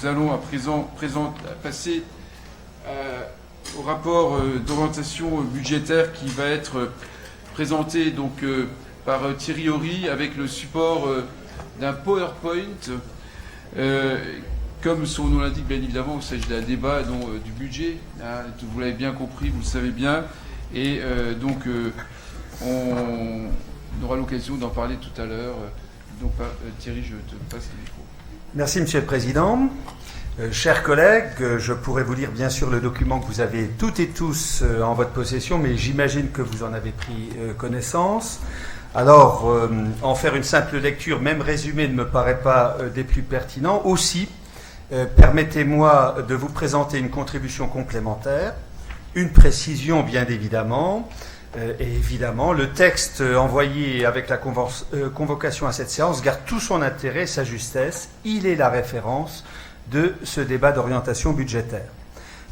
Nous allons à présent passer au rapport d'orientation budgétaire qui va être présenté donc, par Thierry Horry avec le support d'un PowerPoint. Comme son nom l'indique, bien évidemment, il s'agit d'un débat du budget. Hein, vous l'avez bien compris, vous le savez bien. Et donc, on aura l'occasion d'en parler tout à l'heure. Donc, Thierry, je te passe le micro. Merci, Monsieur le Président. Chers collègues, je pourrais vous lire bien sûr le document que vous avez toutes et tous en votre possession, mais j'imagine que vous en avez pris connaissance. Alors, en faire une simple lecture, même résumé, ne me paraît pas des plus pertinents. Aussi, permettez-moi de vous présenter une contribution complémentaire, une précision bien évidemment, et évidemment, le texte envoyé avec la convocation à cette séance garde tout son intérêt et sa justesse. Il est la référence de ce débat d'orientation budgétaire.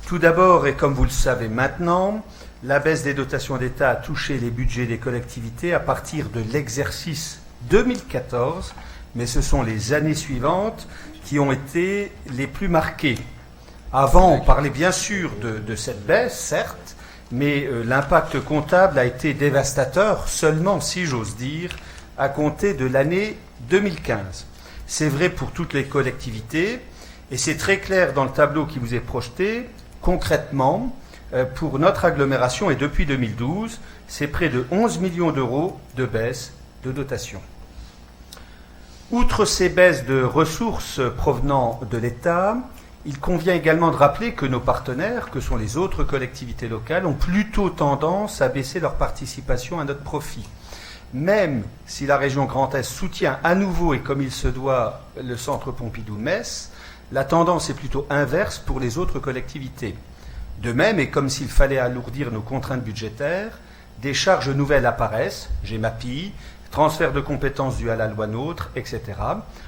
Tout d'abord, et comme vous le savez maintenant, la baisse des dotations d'État a touché les budgets des collectivités à partir de l'exercice 2014, mais ce sont les années suivantes qui ont été les plus marquées. Avant, on parlait bien sûr de cette baisse, certes, mais l'impact comptable a été dévastateur, seulement, si j'ose dire, à compter de l'année 2015. C'est vrai pour toutes les collectivités, et c'est très clair dans le tableau qui vous est projeté. Concrètement, pour notre agglomération, et depuis 2012, c'est près de 11 millions d'euros de baisse de dotation. Outre ces baisses de ressources provenant de l'État, il convient également de rappeler que nos partenaires, que sont les autres collectivités locales, ont plutôt tendance à baisser leur participation à notre profit. Même si la région Grand Est soutient à nouveau et comme il se doit le centre Pompidou-Metz, la tendance est plutôt inverse pour les autres collectivités. De même, et comme s'il fallait alourdir nos contraintes budgétaires, des charges nouvelles apparaissent, GEMAPI, transfert de compétences dû à la loi NOTRe, etc.,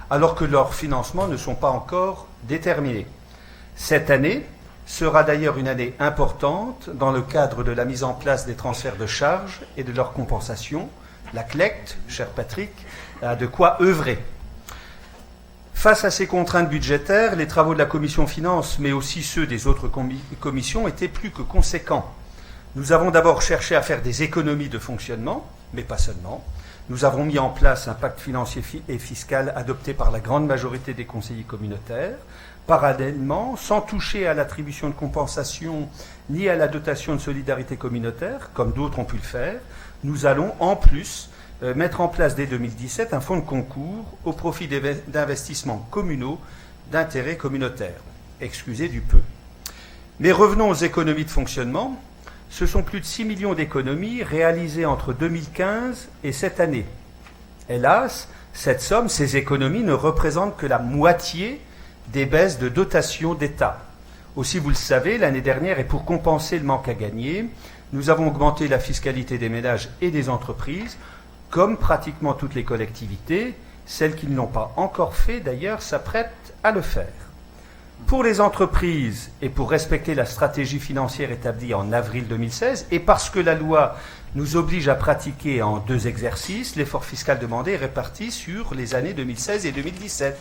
alors que leurs financements ne sont pas encore déterminés. Cette année sera d'ailleurs une année importante dans le cadre de la mise en place des transferts de charges et de leur compensation. La CLECT, cher Patrick, a de quoi œuvrer. Face à ces contraintes budgétaires, les travaux de la Commission Finances, mais aussi ceux des autres commissions, étaient plus que conséquents. Nous avons d'abord cherché à faire des économies de fonctionnement, mais pas seulement. Nous avons mis en place un pacte financier et fiscal adopté par la grande majorité des conseillers communautaires. Parallèlement, sans toucher à l'attribution de compensation ni à la dotation de solidarité communautaire, comme d'autres ont pu le faire, nous allons en plus mettre en place dès 2017 un fonds de concours au profit d'investissements communaux d'intérêt communautaire. Excusez du peu. Mais revenons aux économies de fonctionnement. Ce sont plus de 6 millions d'économies réalisées entre 2015 et cette année. Hélas, cette somme, ces économies ne représentent que la moitié des baisses de dotation d'État. Aussi, vous le savez, l'année dernière, et pour compenser le manque à gagner, nous avons augmenté la fiscalité des ménages et des entreprises, comme pratiquement toutes les collectivités. Celles qui ne l'ont pas encore fait, d'ailleurs, s'apprêtent à le faire. Pour les entreprises et pour respecter la stratégie financière établie en avril 2016, et parce que la loi nous oblige à pratiquer en 2 exercices, l'effort fiscal demandé est réparti sur les années 2016 et 2017.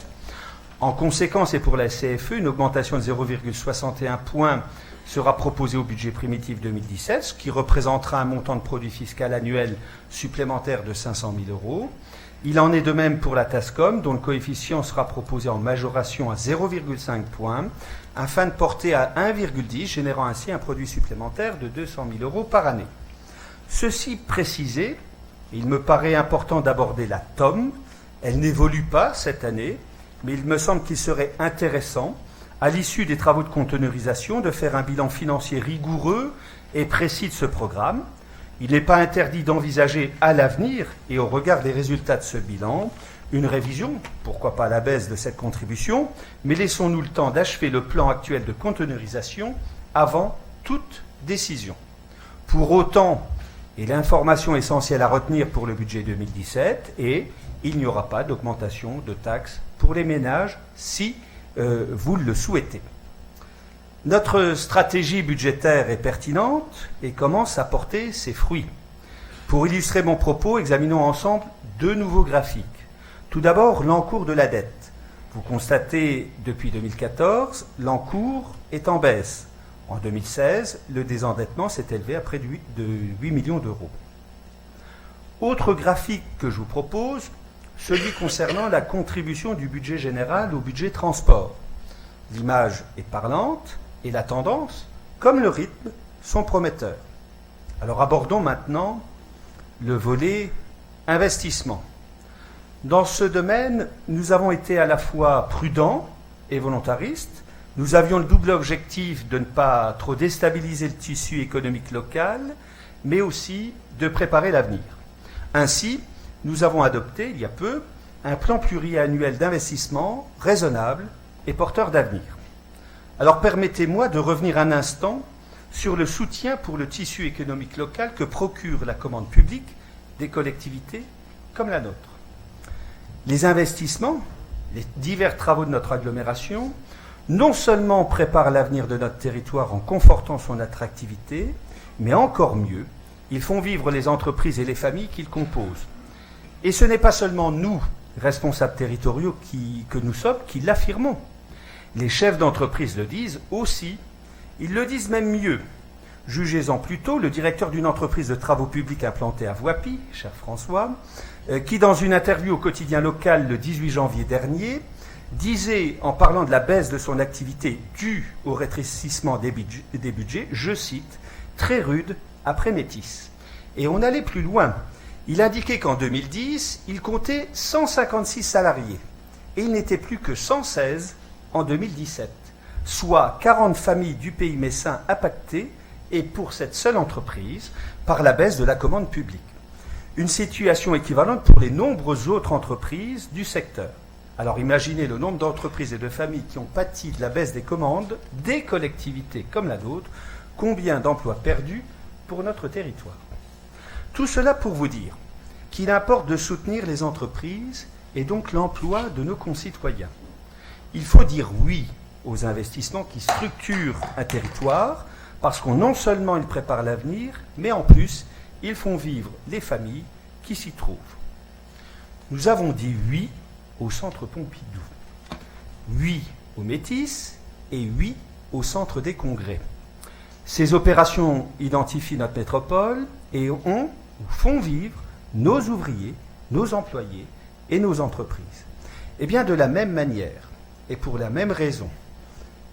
En conséquence, et pour la CFE, une augmentation de 0,61 points sera proposée au budget primitif 2017, ce qui représentera un montant de produit fiscal annuel supplémentaire de 500 000 euros. Il en est de même pour la TASCOM, dont le coefficient sera proposé en majoration à 0,5 points, afin de porter à 1,10, générant ainsi un produit supplémentaire de 200 000 euros par année. Ceci précisé, il me paraît important d'aborder la TOM. Elle n'évolue pas cette année, mais il me semble qu'il serait intéressant, à l'issue des travaux de conteneurisation, de faire un bilan financier rigoureux et précis de ce programme. Il n'est pas interdit d'envisager à l'avenir, et au regard des résultats de ce bilan, une révision, pourquoi pas la baisse de cette contribution, mais laissons-nous le temps d'achever le plan actuel de conteneurisation avant toute décision. Pour autant, et l'information essentielle à retenir pour le budget 2017, est il n'y aura pas d'augmentation de taxes pour les ménages si vous le souhaitez. Notre stratégie budgétaire est pertinente et commence à porter ses fruits. Pour illustrer mon propos, examinons ensemble 2 nouveaux graphiques. Tout d'abord, l'encours de la dette. Vous constatez, depuis 2014, l'encours est en baisse. En 2016, le désendettement s'est élevé à près de 8 millions d'euros. Autre graphique que je vous propose, celui concernant la contribution du budget général au budget transport. L'image est parlante et la tendance, comme le rythme, sont prometteurs. Alors abordons maintenant le volet investissement. Dans ce domaine, nous avons été à la fois prudents et volontaristes. Nous avions le double objectif de ne pas trop déstabiliser le tissu économique local, mais aussi de préparer l'avenir. Ainsi, nous avons adopté, il y a peu, un plan pluriannuel d'investissement raisonnable et porteur d'avenir. Alors permettez-moi de revenir un instant sur le soutien pour le tissu économique local que procure la commande publique des collectivités comme la nôtre. Les investissements, les divers travaux de notre agglomération, non seulement préparent l'avenir de notre territoire en confortant son attractivité, mais encore mieux, ils font vivre les entreprises et les familles qu'ils composent. Et ce n'est pas seulement nous, responsables territoriaux, que nous sommes, qui l'affirmons. Les chefs d'entreprise le disent aussi, ils le disent même mieux. Jugez-en plutôt le directeur d'une entreprise de travaux publics implantée à Voipy, cher François, qui dans une interview au quotidien local le 18 janvier dernier, disait, en parlant de la baisse de son activité due au rétrécissement des budgets, je cite, « très rude après Métis ». Et on allait plus loin. Il indiquait qu'en 2010, il comptait 156 salariés et il n'était plus que 116 en 2017, soit 40 familles du pays messin impactées, et pour cette seule entreprise, par la baisse de la commande publique. Une situation équivalente pour les nombreuses autres entreprises du secteur. Alors imaginez le nombre d'entreprises et de familles qui ont pâti de la baisse des commandes des collectivités comme la nôtre, combien d'emplois perdus pour notre territoire. Tout cela pour vous dire qu'il importe de soutenir les entreprises et donc l'emploi de nos concitoyens. Il faut dire oui aux investissements qui structurent un territoire, parce qu'on non seulement ils préparent l'avenir, mais en plus, ils font vivre les familles qui s'y trouvent. Nous avons dit oui au centre Pompidou, oui au Métis et oui au centre des congrès. Ces opérations identifient notre métropole et font vivre nos ouvriers, nos employés et nos entreprises. Eh bien, de la même manière et pour la même raison,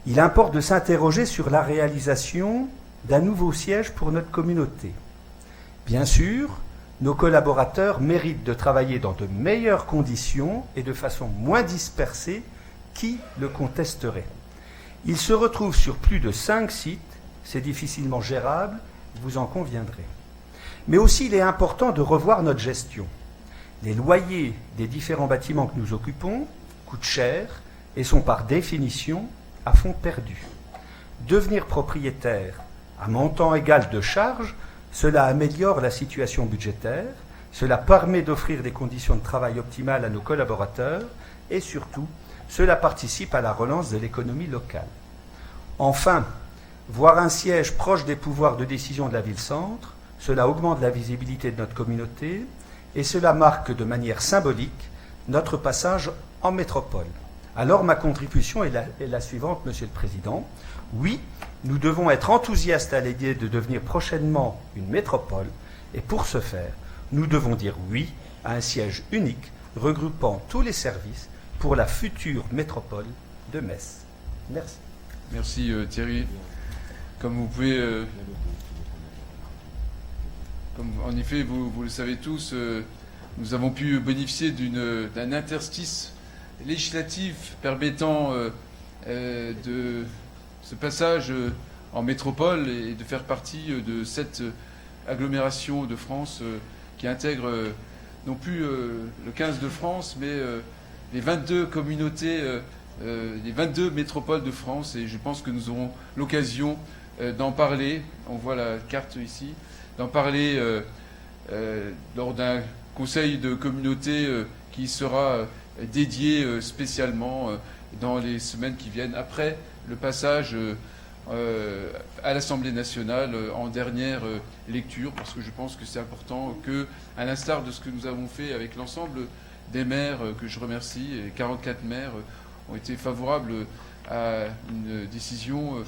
il importe de s'interroger sur la réalisation d'un nouveau siège pour notre communauté. Bien sûr, nos collaborateurs méritent de travailler dans de meilleures conditions et de façon moins dispersée. Qui le contesterait? Ils se retrouvent sur plus de 5 sites, c'est difficilement gérable, vous en conviendrez. Mais aussi, il est important de revoir notre gestion. Les loyers des différents bâtiments que nous occupons coûtent cher et sont par définition à fond perdu. Devenir propriétaire à montant égal de charges, cela améliore la situation budgétaire, cela permet d'offrir des conditions de travail optimales à nos collaborateurs et surtout, cela participe à la relance de l'économie locale. Enfin, voir un siège proche des pouvoirs de décision de la ville-centre, cela augmente la visibilité de notre communauté et cela marque de manière symbolique notre passage en métropole. Alors ma contribution est la suivante, Monsieur le Président. Oui, nous devons être enthousiastes à l'idée de devenir prochainement une métropole, et pour ce faire, nous devons dire oui à un siège unique regroupant tous les services pour la future métropole de Metz. Merci. Merci Thierry. Comme vous pouvez, comme en effet vous le savez tous, nous avons pu bénéficier d'un interstice législatif permettant de ce passage en métropole et de faire partie de cette agglomération de France qui intègre non plus le 15 de France, mais les 22 communautés, les 22 métropoles de France. Et je pense que nous aurons l'occasion d'en parler. On voit la carte ici, d'en parler lors d'un conseil de communauté qui sera dédié spécialement dans les semaines qui viennent, après le passage à l'Assemblée nationale en dernière lecture, parce que je pense que c'est important que, à l'instar de ce que nous avons fait avec l'ensemble des maires, que je remercie, et 44 maires, ont été favorables à une décision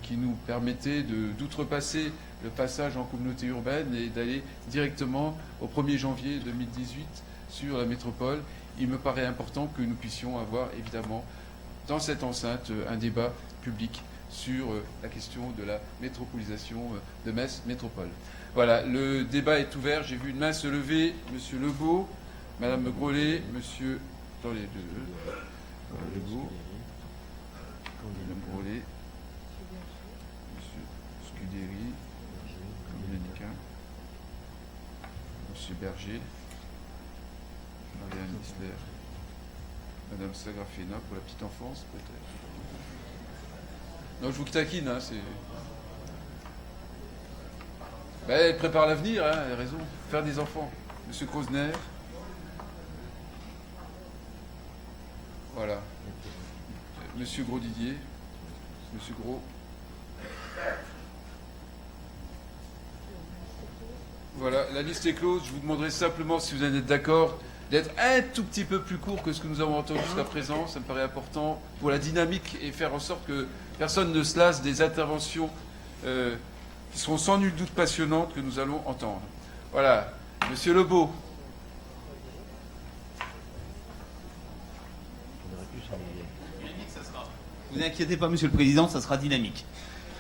qui nous permettait d'outrepasser le passage en communauté urbaine et d'aller directement au 1er janvier 2018 sur la métropole. Il me paraît important que nous puissions avoir évidemment dans cette enceinte un débat public sur la question de la métropolisation de Metz Métropole. Voilà, le débat est ouvert. J'ai vu une main se lever. Monsieur Lebeau, Madame Grollet, Monsieur... Attendez, Lebeau, Madame Grollet, Monsieur Scudéry, Dominicain, Monsieur Berger, Marianne Isler, Madame Sagrafena pour la petite enfance, peut-être. Non, je vous taquine, hein, c'est... Ben, elle prépare l'avenir, hein, elle a raison. Faire des enfants. Monsieur Krosner. Voilà. Monsieur Gros-Didier. Monsieur Gros. Voilà, la liste est close. Je vous demanderai simplement, si vous en êtes d'accord, d'être un tout petit peu plus court que ce que nous avons entendu jusqu'à présent. Ça me paraît important pour la dynamique et faire en sorte que personne ne se lasse des interventions qui seront sans nul doute passionnantes que nous allons entendre. Voilà. Monsieur Lebeau. Ne vous inquiétez pas, Monsieur le Président, ça sera dynamique.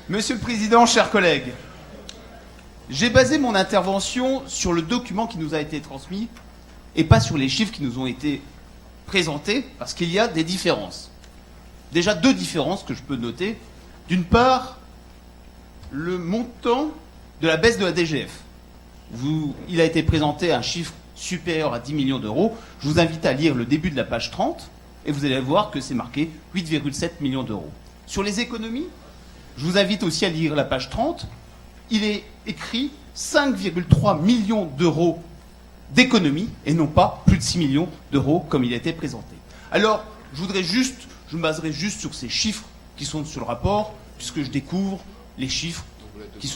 Monsieur le Président, chers collègues, j'ai basé mon intervention sur le document qui nous a été transmis et pas sur les chiffres qui nous ont été présentés, parce qu'il y a des différences. Déjà 2 différences que je peux noter. D'une part, le montant de la baisse de la DGF. Il a été présenté un chiffre supérieur à 10 millions d'euros. Je vous invite à lire le début de la page 30 et vous allez voir que c'est marqué 8,7 millions d'euros. Sur les économies, je vous invite aussi à lire la page 30. Il est écrit 5,3 millions d'euros d'économies et non pas plus de 6 millions d'euros comme il a été présenté. Alors, je me baserai juste sur ces chiffres qui sont sur le rapport, puisque je découvre les chiffres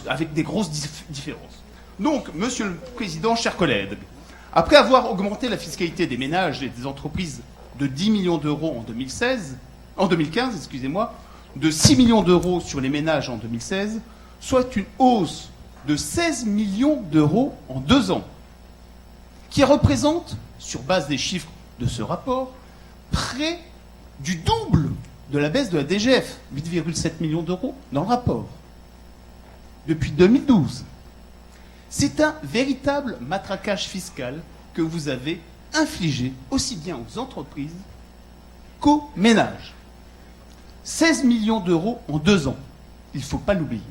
avec des grosses différences. Donc, Monsieur le Président, chers collègues, après avoir augmenté la fiscalité des ménages et des entreprises de 10 millions d'euros en 2015, de 6 millions d'euros sur les ménages en 2016, soit une hausse de 16 millions d'euros en 2 ans, qui représente, sur base des chiffres de ce rapport, près du double de la baisse de la DGF, 8,7 millions d'euros dans le rapport, depuis 2012. C'est un véritable matraquage fiscal que vous avez infligé aussi bien aux entreprises qu'aux ménages. 16 millions d'euros en 2 ans, il ne faut pas l'oublier.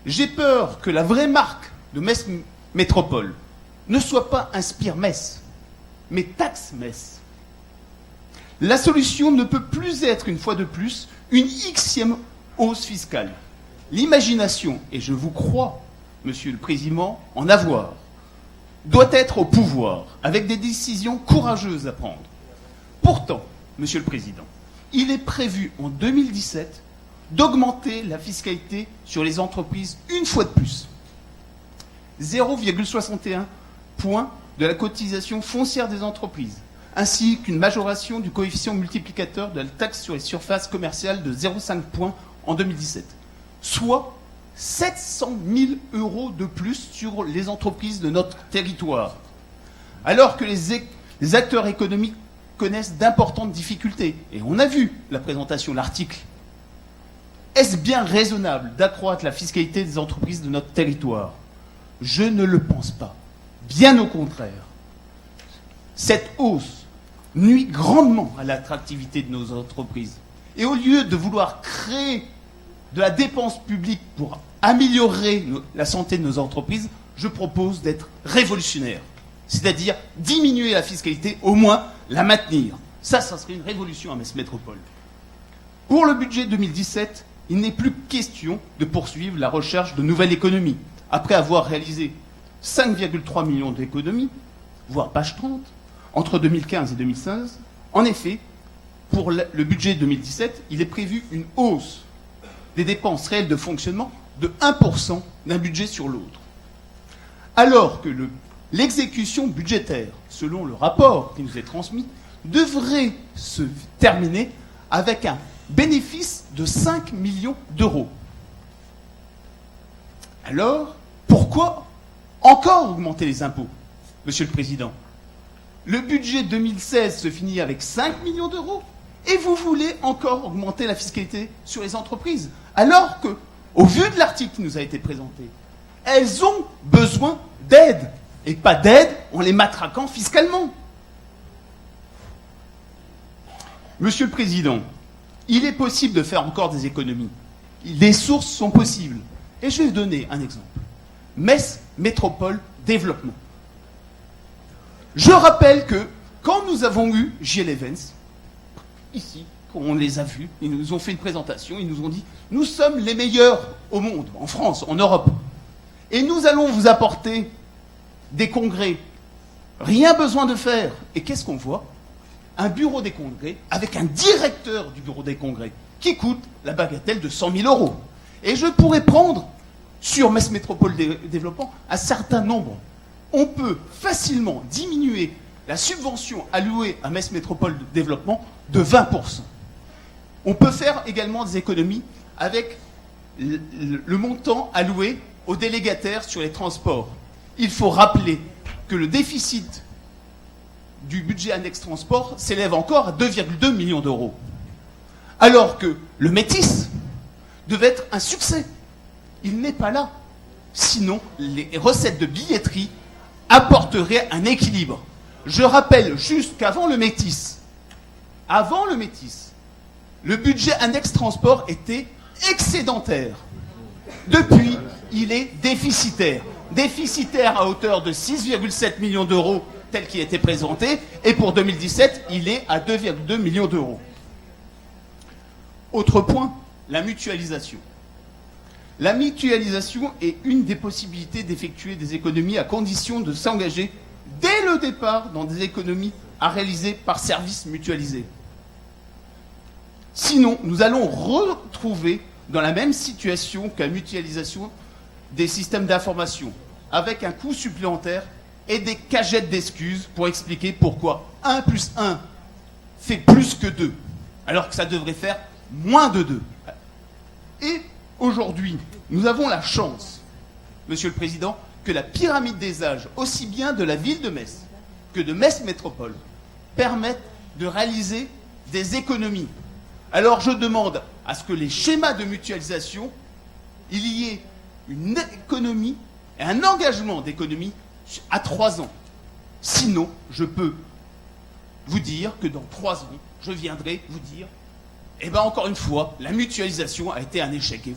J'ai peur que la vraie marque de Metz Métropole ne soit pas Inspire Metz, mais Taxe Metz. La solution ne peut plus être, une fois de plus, une Xème hausse fiscale. L'imagination, et je vous crois, Monsieur le Président, en avoir, doit être au pouvoir, avec des décisions courageuses à prendre. Pourtant, Monsieur le Président, il est prévu en 2017 d'augmenter la fiscalité sur les entreprises une fois de plus. 0,61 points de la cotisation foncière des entreprises, ainsi qu'une majoration du coefficient multiplicateur de la taxe sur les surfaces commerciales de 0,5 points en 2017, soit 700 000 euros de plus sur les entreprises de notre territoire. Alors que les acteurs économiques connaissent d'importantes difficultés, et on a vu la présentation de l'article, est-ce bien raisonnable d'accroître la fiscalité des entreprises de notre territoire? Je ne le pense pas. Bien au contraire. Cette hausse nuit grandement à l'attractivité de nos entreprises. Et au lieu de vouloir créer de la dépense publique pour améliorer la santé de nos entreprises, je propose d'être révolutionnaire. C'est-à-dire diminuer la fiscalité, au moins la maintenir. Ça serait une révolution à Metz Métropole. Pour le budget 2017, il n'est plus question de poursuivre la recherche de nouvelles économies. Après avoir réalisé 5,3 millions d'économies, voire page 30, entre 2015 et 2016, en effet, pour le budget 2017, il est prévu une hausse des dépenses réelles de fonctionnement de 1% d'un budget sur l'autre. Alors que l'exécution budgétaire, selon le rapport qui nous est transmis, devrait se terminer avec un bénéfice de 5 millions d'euros. Alors, pourquoi encore augmenter les impôts, Monsieur le Président? Le budget 2016 se finit avec 5 millions d'euros et vous voulez encore augmenter la fiscalité sur les entreprises, alors que, au vu de l'article qui nous a été présenté, elles ont besoin d'aide, et pas d'aide en les matraquant fiscalement. Monsieur le Président, il est possible de faire encore des économies. Les sources sont possibles. Et je vais vous donner un exemple. Metz Métropole Développement. Je rappelle que quand nous avons eu JL Events, ici, quand on les a vus, ils nous ont fait une présentation, ils nous ont dit « Nous sommes les meilleurs au monde, en France, en Europe. Et nous allons vous apporter des congrès. Rien besoin de faire. » Et qu'est-ce qu'on voit? Un bureau des congrès avec un directeur du bureau des congrès qui coûte la bagatelle de 100 000 euros. Et je pourrais prendre sur Metz Métropole Développement un certain nombre. On peut facilement diminuer la subvention allouée à Metz Métropole Développement de 20%. On peut faire également des économies avec le montant alloué aux délégataires sur les transports. Il faut rappeler que le déficit du budget annexe transport s'élève encore à 2,2 millions d'euros. Alors que le Métis devait être un succès. Il n'est pas là. Sinon, les recettes de billetterie apporteraient un équilibre. Je rappelle juste qu'avant le Métis, le budget annexe transport était excédentaire. Depuis, il est déficitaire. Déficitaire à hauteur de 6,7 millions d'euros tel qu'il était présenté, et pour 2017, il est à 2,2 millions d'euros. Autre point, la mutualisation. La mutualisation est une des possibilités d'effectuer des économies à condition de s'engager dès le départ dans des économies à réaliser par services mutualisés. Sinon, nous allons retrouver dans la même situation que la mutualisation des systèmes d'information, avec un coût supplémentaire et des cagettes d'excuses pour expliquer pourquoi 1 plus 1 fait plus que 2, alors que ça devrait faire moins de 2. Et aujourd'hui, nous avons la chance, Monsieur le Président, que la pyramide des âges, aussi bien de la ville de Metz que de Metz Métropole, permette de réaliser des économies. Alors je demande à ce que les schémas de mutualisation, il y ait une économie et un engagement d'économie à 3 ans. Sinon, je peux vous dire que dans 3 ans, je viendrai vous dire, eh bien encore une fois, la mutualisation a été un échec.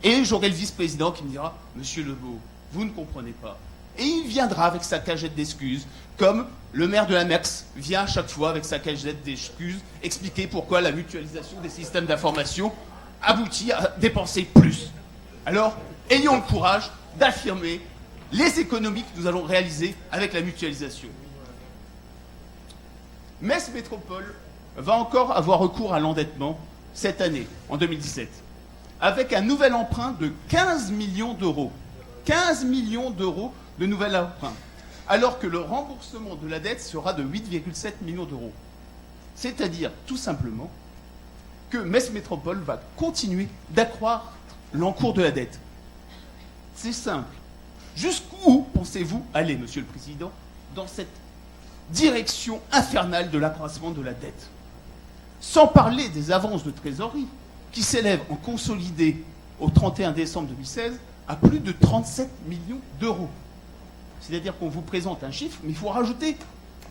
Et j'aurai le vice-président qui me dira, Monsieur Lebeau, vous ne comprenez pas. Et il viendra avec sa cagette d'excuses, comme le maire de la Metz vient à chaque fois avec sa cagette d'excuses, expliquer pourquoi la mutualisation des systèmes d'information aboutit à dépenser plus. Alors, ayons le courage d'affirmer les économies que nous allons réaliser avec la mutualisation. Metz Métropole va encore avoir recours à l'endettement cette année, en 2017, avec un nouvel emprunt de 15 millions d'euros. 15 millions d'euros de nouvel emprunt, alors que le remboursement de la dette sera de 8,7 millions d'euros. C'est-à-dire, tout simplement, que Metz Métropole va continuer d'accroître l'encours de la dette. C'est simple. Jusqu'où pensez-vous aller, Monsieur le Président, dans cette direction infernale de l'accroissement de la dette? Sans parler des avances de trésorerie, qui s'élèvent en consolidé au 31 décembre 2016 à plus de 37 millions d'euros. C'est-à-dire qu'on vous présente un chiffre, mais il faut rajouter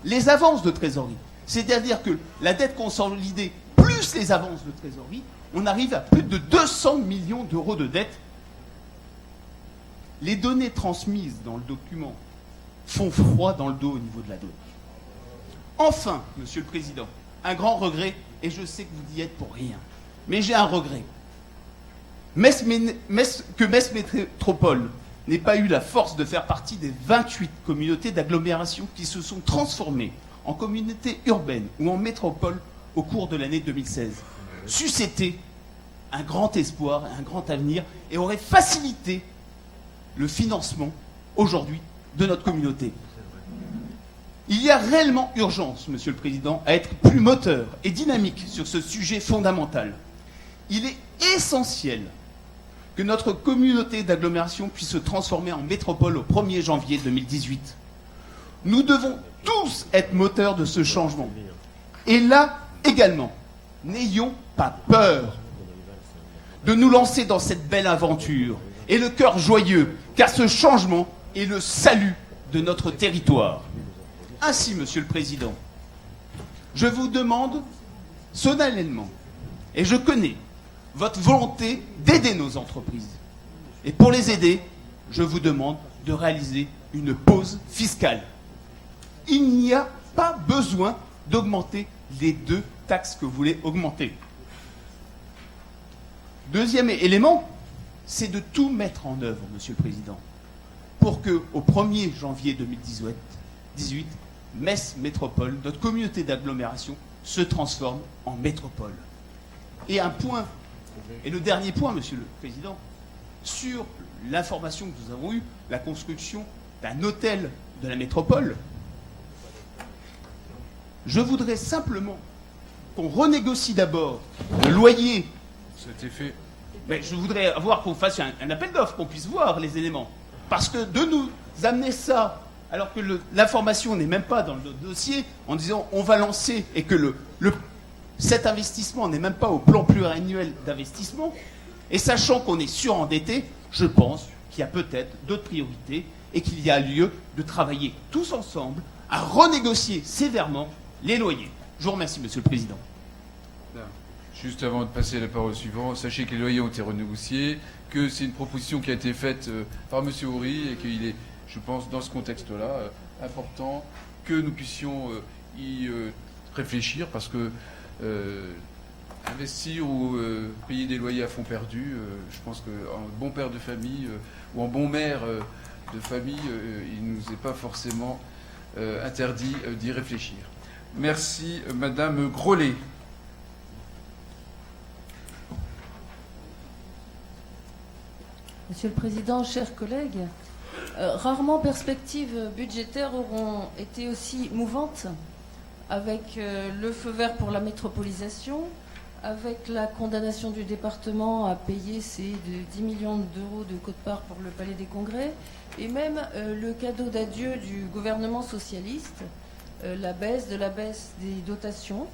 les avances de trésorerie. C'est-à-dire que la dette consolidée plus les avances de trésorerie, on arrive à plus de 200 millions d'euros de dette. Les données transmises dans le document font froid dans le dos au niveau de la dette. Enfin, Monsieur le Président, un grand regret, et je sais que vous y êtes pour rien, mais j'ai un regret. Que Metz Métropole n'ait pas eu la force de faire partie des 28 communautés d'agglomération qui se sont transformées en communautés urbaines ou en métropole au cours de l'année 2016, suscité un grand espoir, un grand avenir, et aurait facilité le financement aujourd'hui de notre communauté. Il y a réellement urgence, Monsieur le Président, à être plus moteur et dynamique sur ce sujet fondamental. Il est essentiel que notre communauté d'agglomération puisse se transformer en métropole au 1er janvier 2018. Nous devons tous être moteurs de ce changement. Et là également, n'ayons pas peur de nous lancer dans cette belle aventure et le cœur joyeux, car ce changement est le salut de notre territoire. Ainsi, Monsieur le Président, je vous demande solennellement, et je connais votre volonté d'aider nos entreprises. Et pour les aider, je vous demande de réaliser une pause fiscale. Il n'y a pas besoin d'augmenter les 2 taxes que vous voulez augmenter. Deuxième élément, c'est de tout mettre en œuvre, Monsieur le Président, pour que, au 1er janvier 2018, Metz Métropole, notre communauté d'agglomération, se transforme en métropole. Et un point, et le dernier point, Monsieur le Président, sur l'information que nous avons eue, la construction d'un hôtel de la métropole, je voudrais simplement qu'on renégocie d'abord le loyer. Ça a été fait. Mais je voudrais qu'on fasse un appel d'offres, qu'on puisse voir les éléments. Parce que de nous amener ça, alors que l'information n'est même pas dans le dossier, en disant on va lancer et que cet investissement n'est même pas au plan pluriannuel d'investissement, et sachant qu'on est surendetté, je pense qu'il y a peut-être d'autres priorités et qu'il y a lieu de travailler tous ensemble à renégocier sévèrement les loyers. Je vous remercie, Monsieur le Président. Juste avant de passer la parole suivante, sachez que les loyers ont été renégociés, que c'est une proposition qui a été faite par M. Horry et qu'il est, je pense, dans ce contexte-là, important que nous puissions y réfléchir parce que investir ou payer des loyers à fonds perdus, je pense qu'en bon père de famille ou en bon maire de famille, il ne nous est pas forcément interdit d'y réfléchir. Merci, Madame Grollet. Monsieur le Président, chers collègues, rarement perspectives budgétaires auront été aussi mouvantes avec le feu vert pour la métropolisation, avec la condamnation du département à payer ses 10 millions d'euros de quote-part pour le Palais des Congrès, et même le cadeau d'adieu du gouvernement socialiste, la baisse des dotations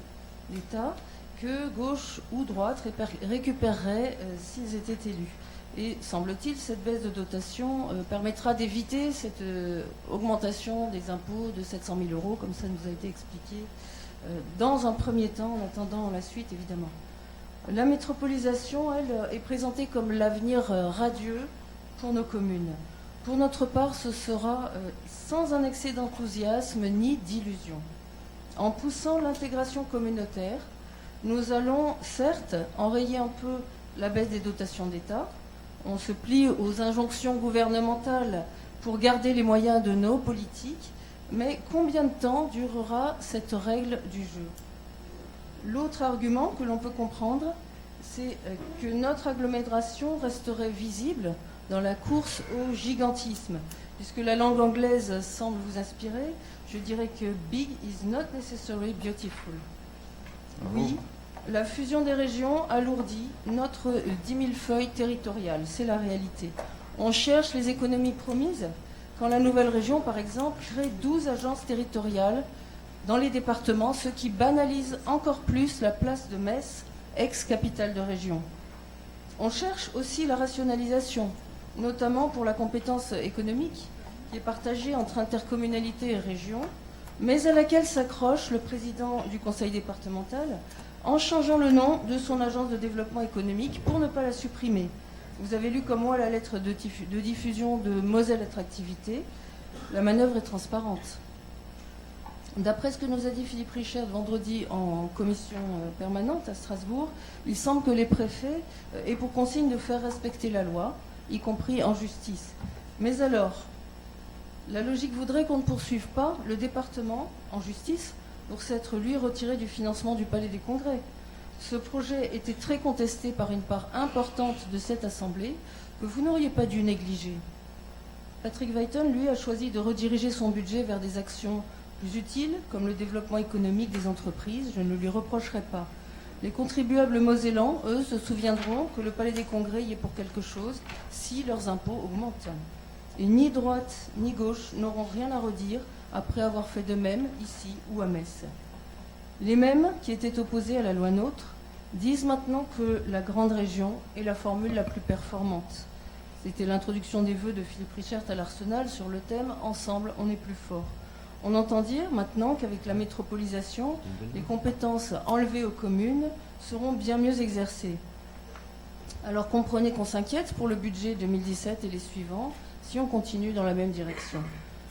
d'État que gauche ou droite récupéreraient s'ils étaient élus. Et semble-t-il, cette baisse de dotation permettra d'éviter cette augmentation des impôts de 700 000 euros, comme ça nous a été expliqué dans un premier temps, en attendant la suite évidemment. La métropolisation, elle, est présentée comme l'avenir radieux pour nos communes. Pour notre part, ce sera sans un excès d'enthousiasme ni d'illusion. En poussant l'intégration communautaire, nous allons certes enrayer un peu la baisse des dotations d'État. On se plie aux injonctions gouvernementales pour garder les moyens de nos politiques, mais combien de temps durera cette règle du jeu ? L'autre argument que l'on peut comprendre, c'est que notre agglomération resterait visible dans la course au gigantisme. Puisque la langue anglaise semble vous inspirer, je dirais que big is not necessarily beautiful. Oui, la fusion des régions alourdit notre 10 000 feuilles territoriales, c'est la réalité. On cherche les économies promises quand la nouvelle région, par exemple, crée 12 agences territoriales dans les départements, ce qui banalise encore plus la place de Metz, ex-capitale de région. On cherche aussi la rationalisation, notamment pour la compétence économique, qui est partagée entre intercommunalité et région, mais à laquelle s'accroche le président du conseil départemental en changeant le nom de son agence de développement économique pour ne pas la supprimer. Vous avez lu comme moi la lettre de diffusion de Moselle Attractivité. La manœuvre est transparente. D'après ce que nous a dit Philippe Richert vendredi en commission permanente à Strasbourg, il semble que les préfets aient pour consigne de faire respecter la loi, y compris en justice. Mais alors, la logique voudrait qu'on ne poursuive pas le département en justice pour s'être, lui, retiré du financement du Palais des Congrès. Ce projet était très contesté par une part importante de cette Assemblée que vous n'auriez pas dû négliger. Patrick Weyton, lui, a choisi de rediriger son budget vers des actions plus utiles, comme le développement économique des entreprises, je ne lui reprocherai pas. Les contribuables mosellans, eux, se souviendront que le Palais des Congrès y est pour quelque chose si leurs impôts augmentent. Et ni droite ni gauche n'auront rien à redire après avoir fait de même ici ou à Metz. Les mêmes qui étaient opposés à la loi NOTRe disent maintenant que la grande région est la formule la plus performante. C'était l'introduction des vœux de Philippe Richert à l'Arsenal sur le thème « Ensemble, on est plus fort ». On entend dire maintenant qu'avec la métropolisation, les compétences enlevées aux communes seront bien mieux exercées. Alors comprenez qu'on s'inquiète pour le budget 2017 et les suivants si on continue dans la même direction.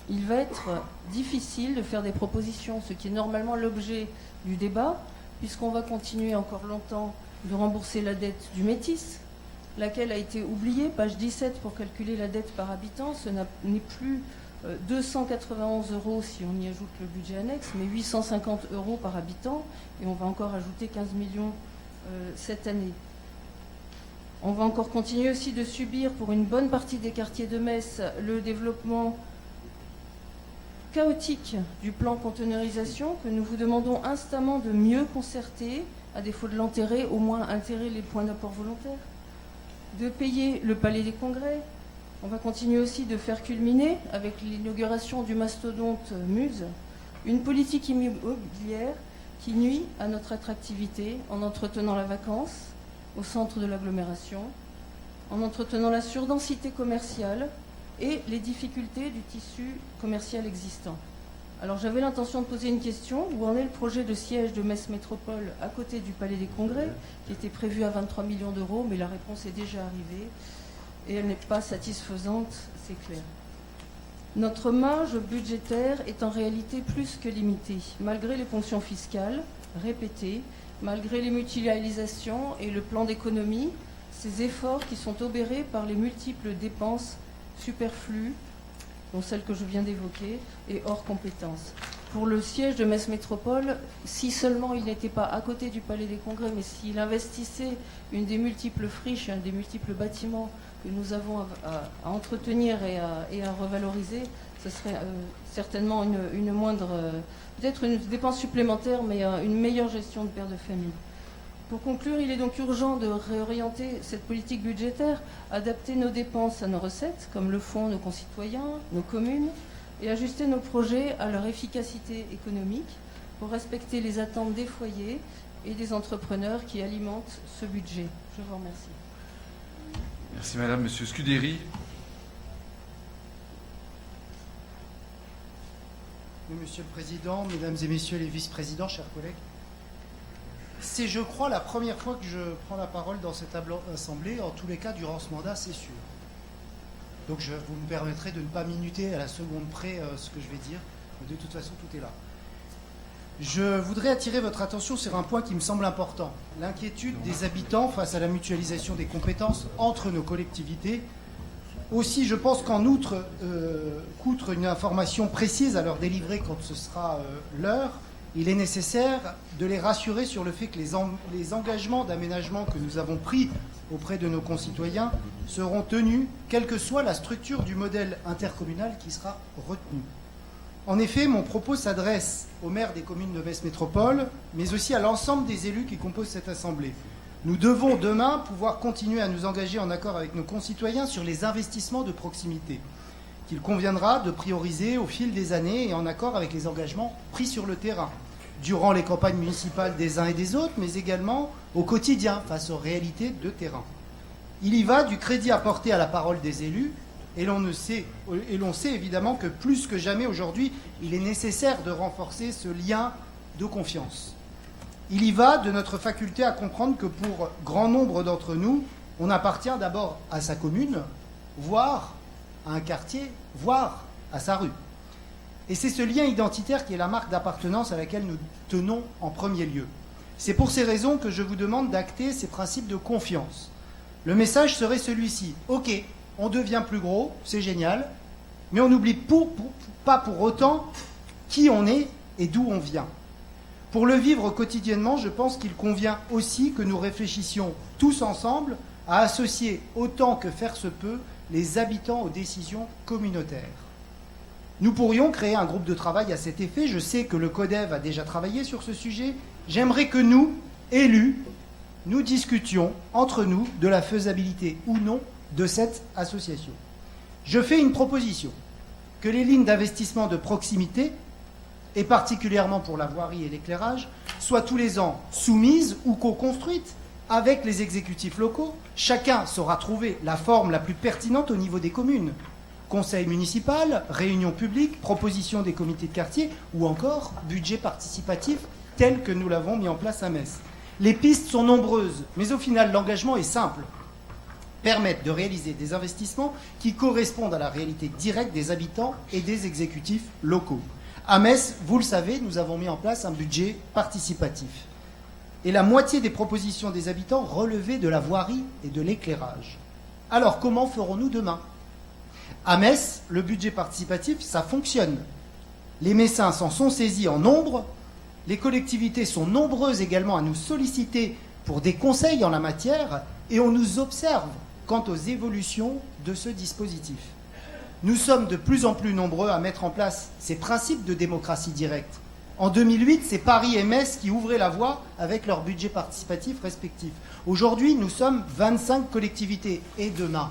Il va être difficile de faire des propositions, ce qui est normalement l'objet du débat, puisqu'on va continuer encore longtemps de rembourser la dette du Métis, laquelle a été oubliée, page 17, pour calculer la dette par habitant. Ce n'est plus 291 € si on y ajoute le budget annexe, mais 850 € par habitant, et on va encore ajouter 15 millions cette année. On va encore continuer aussi de subir pour une bonne partie des quartiers de Metz le développement chaotique du plan conteneurisation que nous vous demandons instamment de mieux concerter, à défaut de l'enterrer, au moins intérer les points d'apport volontaires, de payer le Palais des Congrès. On va continuer aussi de faire culminer, avec l'inauguration du mastodonte Muse, une politique immobilière qui nuit à notre attractivité en entretenant la vacance au centre de l'agglomération, en entretenant la surdensité commerciale et les difficultés du tissu commercial existant. Alors j'avais l'intention de poser une question. Où en est le projet de siège de Metz Métropole à côté du Palais des Congrès, qui était prévu à 23 millions d'euros, mais la réponse est déjà arrivée et elle n'est pas satisfaisante, c'est clair. Notre marge budgétaire est en réalité plus que limitée, malgré les ponctions fiscales répétées, malgré les mutualisations et le plan d'économie, ces efforts qui sont obérés par les multiples dépenses superflues, dont celles que je viens d'évoquer, et hors compétences. Pour le siège de Metz Métropole, si seulement il n'était pas à côté du Palais des Congrès, mais s'il investissait une des multiples friches, un des multiples bâtiments que nous avons à entretenir et à revaloriser, ce serait certainement une moindre, peut-être une dépense supplémentaire, mais une meilleure gestion de père de famille. Pour conclure, il est donc urgent de réorienter cette politique budgétaire, adapter nos dépenses à nos recettes, comme le font nos concitoyens, nos communes, et ajuster nos projets à leur efficacité économique pour respecter les attentes des foyers et des entrepreneurs qui alimentent ce budget. Je vous remercie. Merci Madame. Monsieur Scudéry. Monsieur le Président, Mesdames et Messieurs les vice-présidents, chers collègues, c'est, je crois, la première fois que je prends la parole dans cette assemblée, en tous les cas durant ce mandat, c'est sûr. Donc vous me permettrez de ne pas minuter à la seconde près ce que je vais dire, mais de toute façon tout est là. Je voudrais attirer votre attention sur un point qui me semble important, l'inquiétude des habitants face à la mutualisation des compétences entre nos collectivités. Aussi, je pense qu'outre une information précise à leur délivrer quand ce sera l'heure, il est nécessaire de les rassurer sur le fait que les engagements d'aménagement que nous avons pris auprès de nos concitoyens seront tenus, quelle que soit la structure du modèle intercommunal qui sera retenu. En effet, mon propos s'adresse aux maires des communes de Metz Métropole, mais aussi à l'ensemble des élus qui composent cette assemblée. Nous devons demain pouvoir continuer à nous engager en accord avec nos concitoyens sur les investissements de proximité, qu'il conviendra de prioriser au fil des années et en accord avec les engagements pris sur le terrain, durant les campagnes municipales des uns et des autres, mais également au quotidien face aux réalités de terrain. Il y va du crédit apporté à la parole des élus, et l'on sait évidemment que plus que jamais aujourd'hui, il est nécessaire de renforcer ce lien de confiance. Il y va de notre faculté à comprendre que pour grand nombre d'entre nous, on appartient d'abord à sa commune, voire à un quartier, voire à sa rue. Et c'est ce lien identitaire qui est la marque d'appartenance à laquelle nous tenons en premier lieu. C'est pour ces raisons que je vous demande d'acter ces principes de confiance. Le message serait celui-ci. Ok, on devient plus gros, c'est génial, mais on n'oublie pas pour autant qui on est et d'où on vient. Pour le vivre quotidiennement, je pense qu'il convient aussi que nous réfléchissions tous ensemble à associer autant que faire se peut les habitants aux décisions communautaires. Nous pourrions créer un groupe de travail à cet effet. Je sais que le CODEV a déjà travaillé sur ce sujet. J'aimerais que nous, élus, nous discutions entre nous de la faisabilité ou non de cette association. Je fais une proposition, que les lignes d'investissement de proximité, et particulièrement pour la voirie et l'éclairage, soient tous les ans soumises ou co-construites avec les exécutifs locaux. Chacun saura trouver la forme la plus pertinente au niveau des communes. Conseil municipal, réunion publique, proposition des comités de quartier ou encore budget participatif tel que nous l'avons mis en place à Metz. Les pistes sont nombreuses, mais au final, l'engagement est simple. Permettre de réaliser des investissements qui correspondent à la réalité directe des habitants et des exécutifs locaux. À Metz, vous le savez, nous avons mis en place un budget participatif. Et la moitié des propositions des habitants relevaient de la voirie et de l'éclairage. Alors, comment ferons-nous demain ? À Metz, le budget participatif, ça fonctionne. Les Messins s'en sont saisis en nombre. Les collectivités sont nombreuses également à nous solliciter pour des conseils en la matière et on nous observe quant aux évolutions de ce dispositif. Nous sommes de plus en plus nombreux à mettre en place ces principes de démocratie directe. En 2008, c'est Paris et Metz qui ouvraient la voie avec leurs budgets participatifs respectifs. Aujourd'hui, nous sommes 25 collectivités. Et demain ?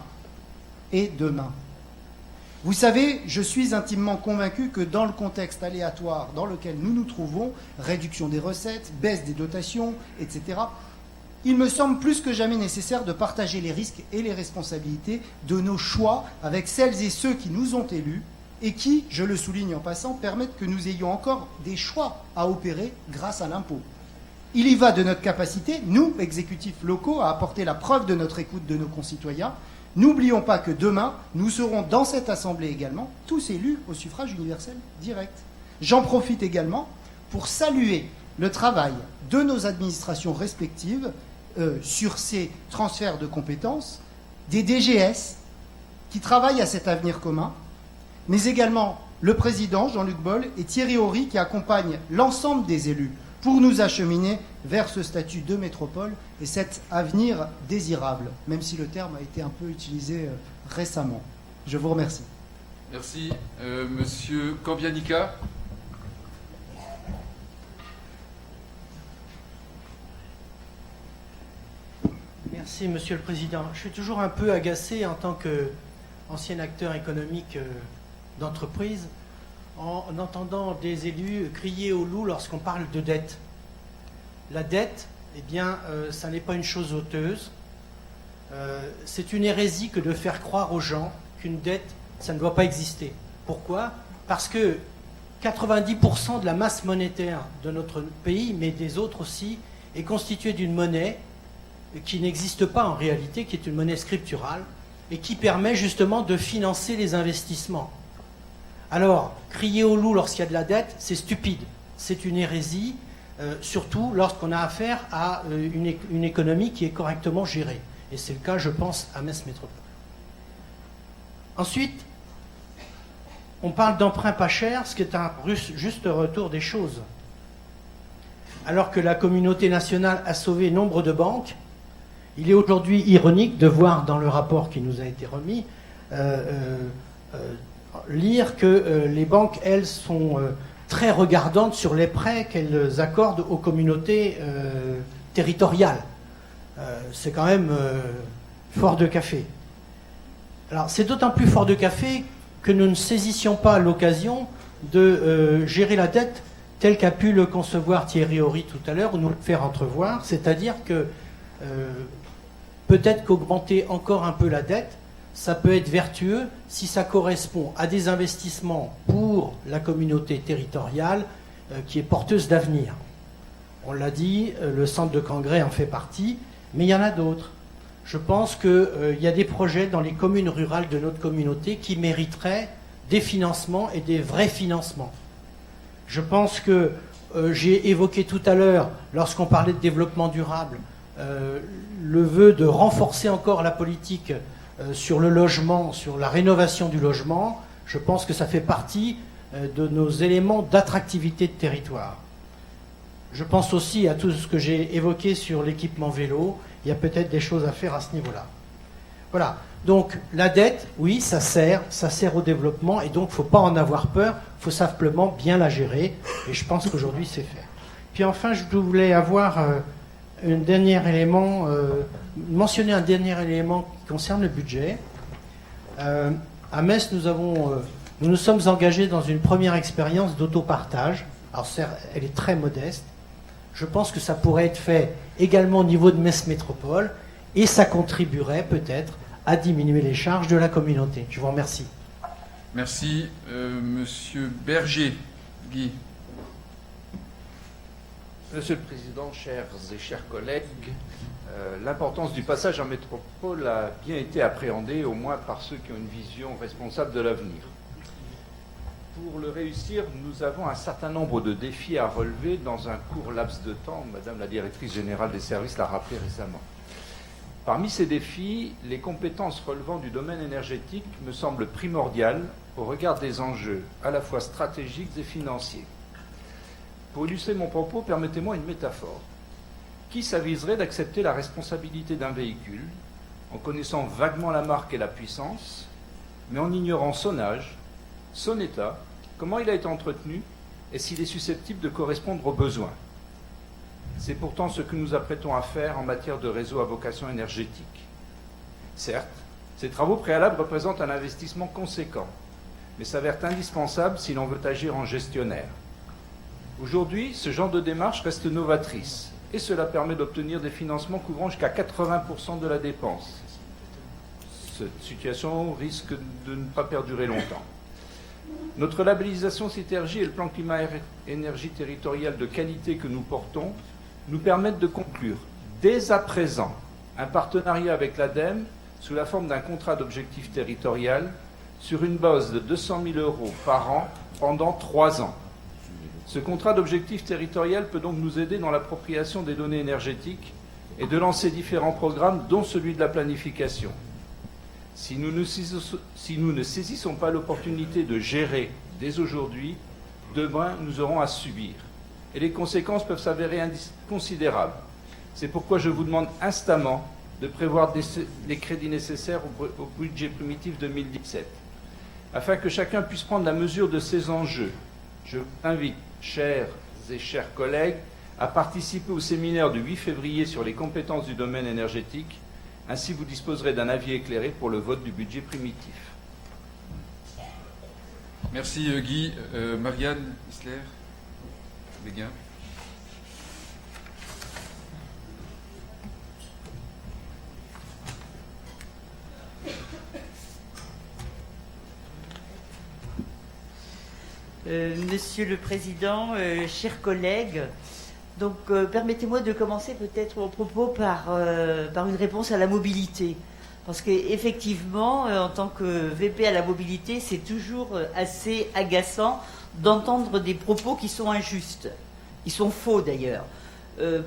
Vous savez, je suis intimement convaincu que dans le contexte aléatoire dans lequel nous nous trouvons, réduction des recettes, baisse des dotations, etc., il me semble plus que jamais nécessaire de partager les risques et les responsabilités de nos choix avec celles et ceux qui nous ont élus et qui, je le souligne en passant, permettent que nous ayons encore des choix à opérer grâce à l'impôt. Il y va de notre capacité, nous, exécutifs locaux, à apporter la preuve de notre écoute de nos concitoyens. N'oublions pas que demain, nous serons dans cette Assemblée également, tous élus au suffrage universel direct. J'en profite également pour saluer le travail de nos administrations respectives sur ces transferts de compétences, des DGS qui travaillent à cet avenir commun, mais également le président Jean-Luc Boll et Thierry Horry qui accompagnent l'ensemble des élus pour nous acheminer vers ce statut de métropole et cet avenir désirable, même si le terme a été un peu utilisé récemment. Je vous remercie. Merci. Monsieur Cambianica. Merci, Monsieur le Président. Je suis toujours un peu agacé en tant qu'ancien acteur économique d'entreprise en entendant des élus crier au loup lorsqu'on parle de dette. La dette, eh bien, ça n'est pas une chose oteuse. C'est une hérésie que de faire croire aux gens qu'une dette, ça ne doit pas exister. Pourquoi ? Parce que 90% de la masse monétaire de notre pays, mais des autres aussi, est constituée d'une monnaie qui n'existe pas en réalité, qui est une monnaie scripturale, et qui permet justement de financer les investissements. Alors, crier au loup lorsqu'il y a de la dette, c'est stupide. C'est une hérésie, surtout lorsqu'on a affaire à une économie qui est correctement gérée. Et c'est le cas, je pense, à Metz Métropole. Ensuite, on parle d'emprunt pas cher, ce qui est un juste retour des choses. Alors que la communauté nationale a sauvé nombre de banques, il est aujourd'hui ironique de voir dans le rapport qui nous a été remis lire que les banques, elles, sont très regardantes sur les prêts qu'elles accordent aux communautés territoriales. C'est quand même fort de café. Alors, c'est d'autant plus fort de café que nous ne saisissions pas l'occasion de gérer la dette telle qu'a pu le concevoir Thierry Horry tout à l'heure, ou nous le faire entrevoir, c'est-à-dire que peut-être qu'augmenter encore un peu la dette, ça peut être vertueux si ça correspond à des investissements pour la communauté territoriale qui est porteuse d'avenir. On l'a dit, le centre de Cangray en fait partie, mais il y en a d'autres. Je pense qu'il y a des projets dans les communes rurales de notre communauté qui mériteraient des financements et des vrais financements. Je pense que j'ai évoqué tout à l'heure, lorsqu'on parlait de développement durable, le vœu de renforcer encore la politique sur le logement, sur la rénovation du logement. Je pense que ça fait partie de nos éléments d'attractivité de territoire. Je pense aussi à tout ce que j'ai évoqué sur l'équipement vélo. Il y a peut-être des choses à faire à ce niveau-là. Voilà. Donc la dette, oui, ça sert au développement, et donc il ne faut pas en avoir peur, il faut simplement bien la gérer, et je pense qu'aujourd'hui c'est fait. Puis enfin, je voulais avoir un dernier élément, mentionner un dernier élément qui concerne le budget. À Metz, nous nous sommes engagés dans une première expérience d'autopartage. Alors certes, elle est très modeste. Je pense que ça pourrait être fait également au niveau de Metz Métropole, et ça contribuerait peut-être à diminuer les charges de la communauté. Je vous remercie. Merci. Monsieur Berger. Guy. Monsieur le Président, chers et chers collègues, l'importance du passage en métropole a bien été appréhendée, au moins par ceux qui ont une vision responsable de l'avenir. Pour le réussir, nous avons un certain nombre de défis à relever dans un court laps de temps. Madame la directrice générale des services l'a rappelé récemment. Parmi ces défis, les compétences relevant du domaine énergétique me semblent primordiales au regard des enjeux à la fois stratégiques et financiers. Pour illustrer mon propos, permettez-moi une métaphore. Qui s'aviserait d'accepter la responsabilité d'un véhicule en connaissant vaguement la marque et la puissance, mais en ignorant son âge, son état, comment il a été entretenu et s'il est susceptible de correspondre aux besoins? C'est pourtant ce que nous apprêtons à faire en matière de réseau à vocation énergétique. Certes, ces travaux préalables représentent un investissement conséquent, mais s'avèrent indispensables si l'on veut agir en gestionnaire. Aujourd'hui, ce genre de démarche reste novatrice, et cela permet d'obtenir des financements couvrant jusqu'à 80% de la dépense. Cette situation risque de ne pas perdurer longtemps. Notre labellisation Citergy et le plan climat-énergie territorial de qualité que nous portons nous permettent de conclure dès à présent un partenariat avec l'ADEME sous la forme d'un contrat d'objectif territorial sur une base de 200 000 € par an pendant 3 ans. Ce contrat d'objectif territorial peut donc nous aider dans l'appropriation des données énergétiques et de lancer différents programmes, dont celui de la planification. Si nous ne saisissons pas l'opportunité de gérer dès aujourd'hui, demain nous aurons à subir. Et les conséquences peuvent s'avérer considérables. C'est pourquoi je vous demande instamment de prévoir les crédits nécessaires au budget primitif 2017. Afin que chacun puisse prendre la mesure de ces enjeux, je vous invite, chers et chers collègues, à participer au séminaire du 8 février sur les compétences du domaine énergétique. Ainsi, vous disposerez d'un avis éclairé pour le vote du budget primitif. Merci Guy. Marianne Isler. Béguin. Monsieur le Président, chers collègues, donc permettez-moi de commencer peut-être mon propos par une réponse à la mobilité. Parce qu'effectivement, en tant que VP à la mobilité, c'est toujours assez agaçant d'entendre des propos qui sont injustes, qui sont faux d'ailleurs.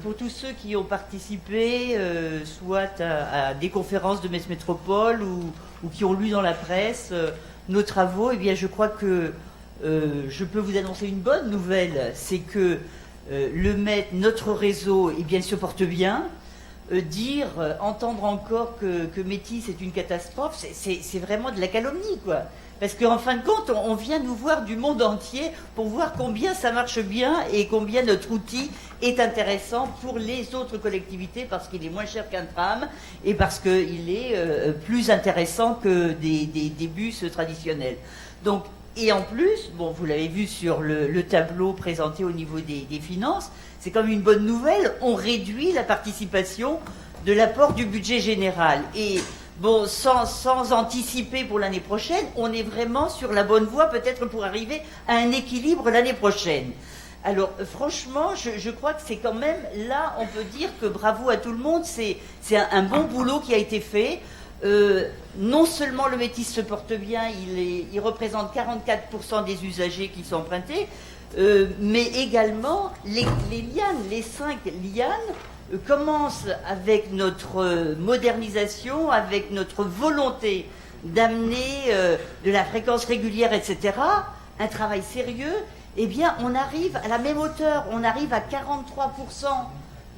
Pour tous ceux qui ont participé, soit à des conférences de Metz Métropole ou qui ont lu dans la presse nos travaux, eh bien je crois que je peux vous annoncer une bonne nouvelle, c'est que notre réseau eh bien, se porte bien. Entendre encore que Métis est une catastrophe, c'est vraiment de la calomnie, quoi. Parce qu'en fin de compte, on vient nous voir du monde entier pour voir combien ça marche bien et combien notre outil est intéressant pour les autres collectivités, parce qu'il est moins cher qu'un tram et parce qu'il est plus intéressant que des bus traditionnels. Donc, et en plus, bon, vous l'avez vu sur le tableau présenté au niveau des finances, c'est comme une bonne nouvelle, on réduit la participation de l'apport du budget général. Et bon, sans anticiper pour l'année prochaine, on est vraiment sur la bonne voie peut-être pour arriver à un équilibre l'année prochaine. Alors franchement, je crois que c'est quand même, là on peut dire que bravo à tout le monde, c'est un bon boulot qui a été fait. Non seulement le Métis se porte bien, il représente 44% des usagers qui sont empruntés, mais également les lianes, les 5 lianes commencent avec notre modernisation, avec notre volonté d'amener de la fréquence régulière, etc., un travail sérieux. Eh bien, on arrive à la même hauteur, on arrive à 43%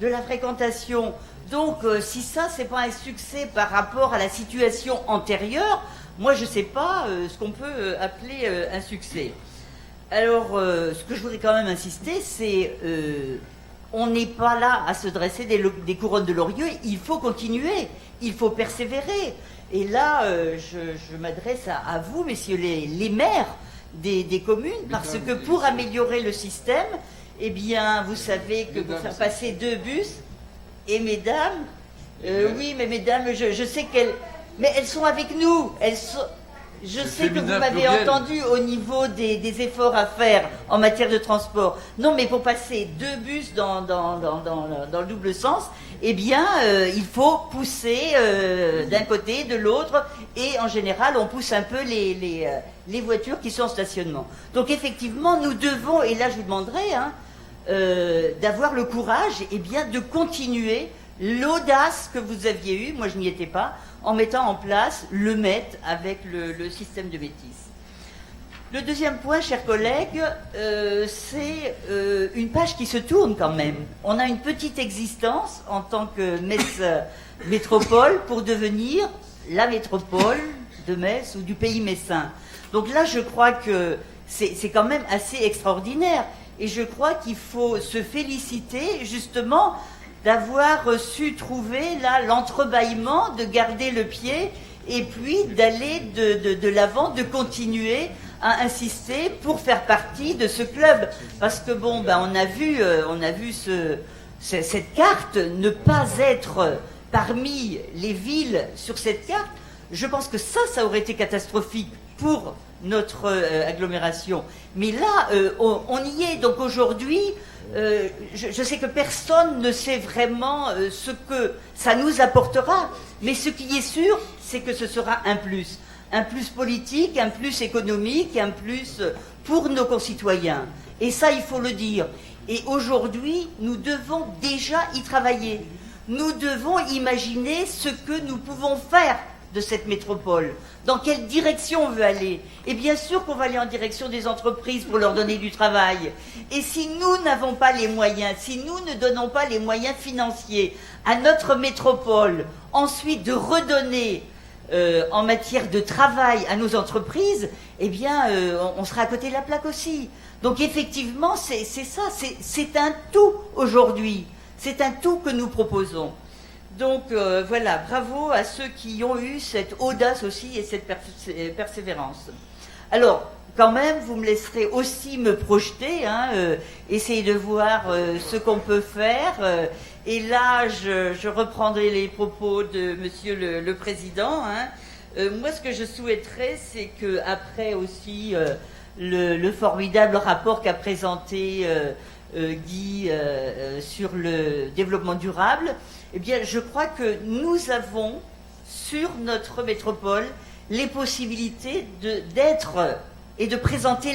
de la fréquentation. Donc, si ça, c'est pas un succès par rapport à la situation antérieure, moi, je sais pas ce qu'on peut appeler un succès. Alors, ce que je voudrais quand même insister, c'est on n'est pas là à se dresser des couronnes de laurier, il faut continuer, il faut persévérer. Et là, je m'adresse à vous, messieurs les maires des communes, parce que pour améliorer le système, eh bien, vous savez que pour faire passer 2 bus, et mesdames, oui, mais mesdames, je sais qu'elles... Mais elles sont avec nous, je sais que vous m'avez entendu au niveau des efforts à faire en matière de transport. Non, mais pour passer 2 bus dans le double sens, eh bien, il faut pousser d'un côté, de l'autre, et en général, on pousse un peu les voitures qui sont en stationnement. Donc, effectivement, nous devons, et là, je vous demanderai, d'avoir le courage, eh bien, de continuer l'audace que vous aviez eue, moi je n'y étais pas, en mettant en place le MET avec le système de métis. Le deuxième point, chers collègues, c'est une page qui se tourne quand même. On a une petite existence en tant que Metz métropole pour devenir la métropole de Metz ou du pays messin. Donc là, je crois que c'est quand même assez extraordinaire. Et je crois qu'il faut se féliciter justement d'avoir su trouver là l'entrebâillement, de garder le pied et puis d'aller de l'avant, de continuer à insister pour faire partie de ce club. Parce que bon, ben on a vu cette carte ne pas être parmi les villes sur cette carte. Je pense que ça aurait été catastrophique pour notre agglomération. Mais là, on y est. Donc aujourd'hui, je sais que personne ne sait vraiment ce que ça nous apportera. Mais ce qui est sûr, c'est que ce sera un plus. Un plus politique, un plus économique, un plus pour nos concitoyens. Et ça, il faut le dire. Et aujourd'hui, nous devons déjà y travailler. Nous devons imaginer ce que nous pouvons faire de cette métropole. Dans quelle direction on veut aller? Et bien sûr qu'on va aller en direction des entreprises pour leur donner du travail. Et si nous n'avons pas les moyens, si nous ne donnons pas les moyens financiers à notre métropole, ensuite de redonner en matière de travail à nos entreprises, eh bien, on sera à côté de la plaque aussi. Donc effectivement, c'est ça, c'est un tout aujourd'hui. C'est un tout que nous proposons. Donc voilà, bravo à ceux qui ont eu cette audace aussi et cette persévérance. Alors, quand même, vous me laisserez aussi me projeter, essayer de voir ce qu'on peut faire. Et là, je reprendrai les propos de Monsieur le Président. Moi, ce que je souhaiterais, c'est qu'après aussi le formidable rapport qu'a présenté Guy sur le développement durable, eh bien, je crois que nous avons sur notre métropole les possibilités d'être et de présenter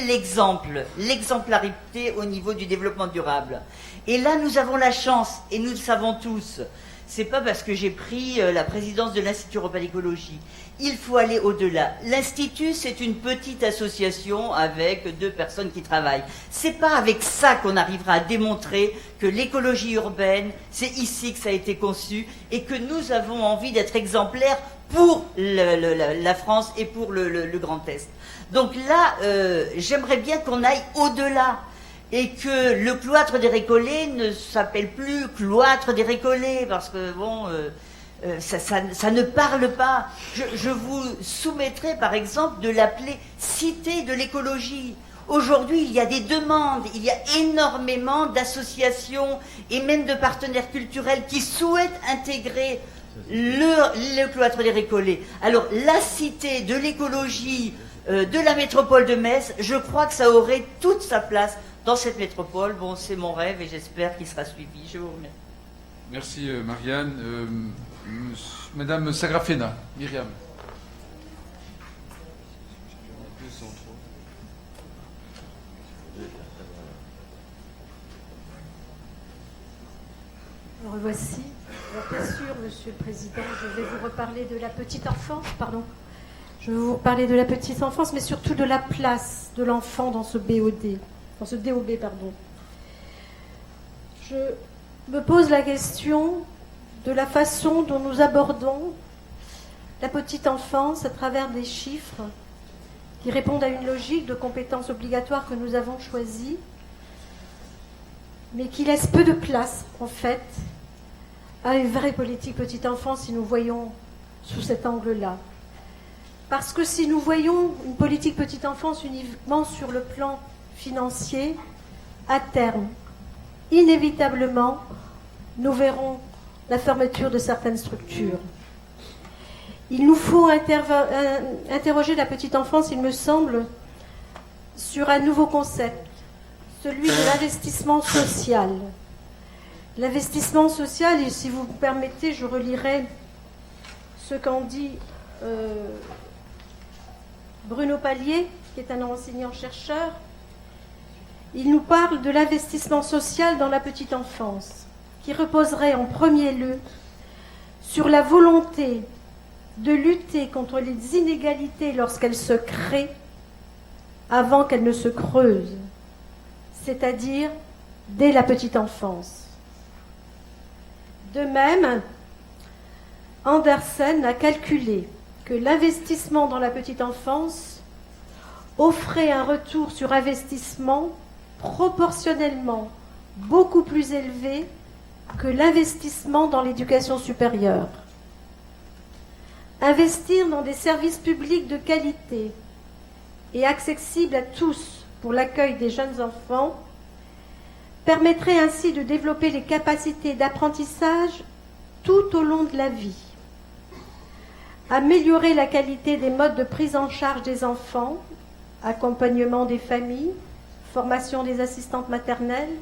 l'exemplarité au niveau du développement durable. Et là, nous avons la chance, et nous le savons tous, c'est pas parce que j'ai pris la présidence de l'Institut européen d'écologie. Il faut aller au-delà. L'Institut, c'est une petite association avec 2 personnes qui travaillent. C'est pas avec ça qu'on arrivera à démontrer que l'écologie urbaine, c'est ici que ça a été conçu et que nous avons envie d'être exemplaires pour la France et pour le Grand Est. Donc là, j'aimerais bien qu'on aille au-delà. Et que le cloître des Récollets ne s'appelle plus cloître des Récollets, parce que bon, ça ne parle pas. Je vous soumettrai par exemple de l'appeler cité de l'écologie. Aujourd'hui, il y a des demandes, il y a énormément d'associations et même de partenaires culturels qui souhaitent intégrer le cloître des Récollets. Alors, la cité de l'écologie de la métropole de Metz, je crois que ça aurait toute sa place dans cette métropole. Bon, c'est mon rêve et j'espère qu'il sera suivi. Je vous remercie. Merci Marianne. Madame Sagrafena, Myriam. Me revoici. Alors, bien sûr, Monsieur le Président, je vais vous reparler de la petite enfance, Je vais vous reparler de la petite enfance, mais surtout de la place de l'enfant dans ce BOD. Dans ce DOB, pardon. Je me pose la question de la façon dont nous abordons la petite enfance à travers des chiffres qui répondent à une logique de compétences obligatoires que nous avons choisie, mais qui laissent peu de place, en fait, à une vraie politique petite enfance si nous voyons sous cet angle-là. Parce que si nous voyons une politique petite enfance uniquement sur le plan financier, à terme, inévitablement, nous verrons la fermeture de certaines structures. Il nous faut interroger la petite enfance, il me semble, sur un nouveau concept, celui de l'investissement social. L'investissement social, et si vous me permettez, je relirai ce qu'en dit Bruno Palier, qui est un enseignant-chercheur. Il nous parle de l'investissement social dans la petite enfance, qui reposerait en premier lieu sur la volonté de lutter contre les inégalités lorsqu'elles se créent avant qu'elles ne se creusent, c'est-à-dire dès la petite enfance. De même, Andersen a calculé que l'investissement dans la petite enfance offrait un retour sur investissement proportionnellement beaucoup plus élevé que l'investissement dans l'éducation supérieure. Investir dans des services publics de qualité et accessibles à tous pour l'accueil des jeunes enfants permettrait ainsi de développer les capacités d'apprentissage tout au long de la vie, améliorer la qualité des modes de prise en charge des enfants, accompagnement des familles, formation des assistantes maternelles,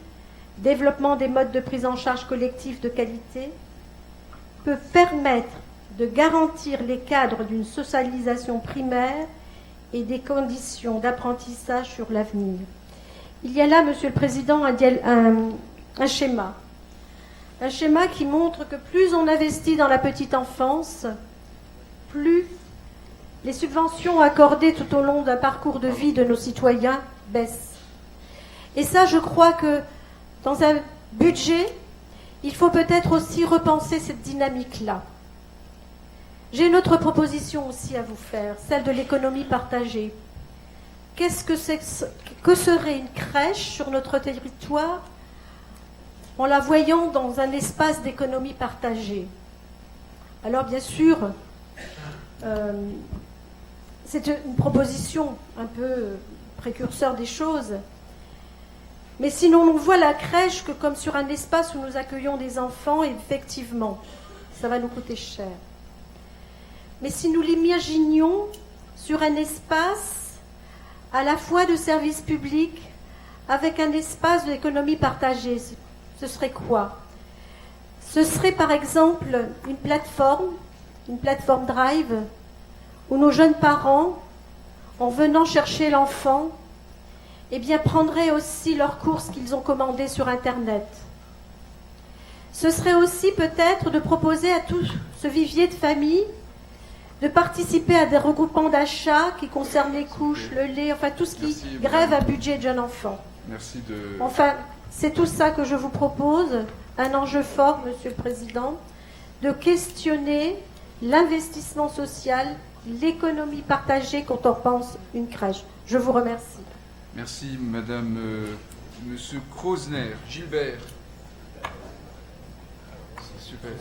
développement des modes de prise en charge collectifs de qualité, peut permettre de garantir les cadres d'une socialisation primaire et des conditions d'apprentissage sur l'avenir. Il y a là, Monsieur le Président, un schéma. Un schéma qui montre que plus on investit dans la petite enfance, plus les subventions accordées tout au long d'un parcours de vie de nos citoyens baissent. Et ça, je crois que dans un budget, il faut peut-être aussi repenser cette dynamique-là. J'ai une autre proposition aussi à vous faire, celle de l'économie partagée. Que serait une crèche sur notre territoire en la voyant dans un espace d'économie partagée? Alors bien sûr, c'est une proposition un peu précurseur des choses, mais sinon on voit la crèche que comme sur un espace où nous accueillons des enfants, effectivement, ça va nous coûter cher. Mais si nous l'imaginions sur un espace à la fois de service public avec un espace d'économie partagée, ce serait quoi? Ce serait par exemple une plateforme Drive, où nos jeunes parents, en venant chercher l'enfant, eh bien, prendraient aussi leurs courses qu'ils ont commandées sur Internet. Ce serait aussi peut-être de proposer à tout ce vivier de famille de participer à des regroupements d'achats qui concernent les couches, le lait, enfin tout ce qui grève un budget de jeune enfant. Merci de... Enfin, c'est tout ça que je vous propose, un enjeu fort, Monsieur le Président, de questionner l'investissement social, l'économie partagée quand on pense une crèche. Je vous remercie. Merci, Madame. Monsieur Krosner. Gilbert. C'est super.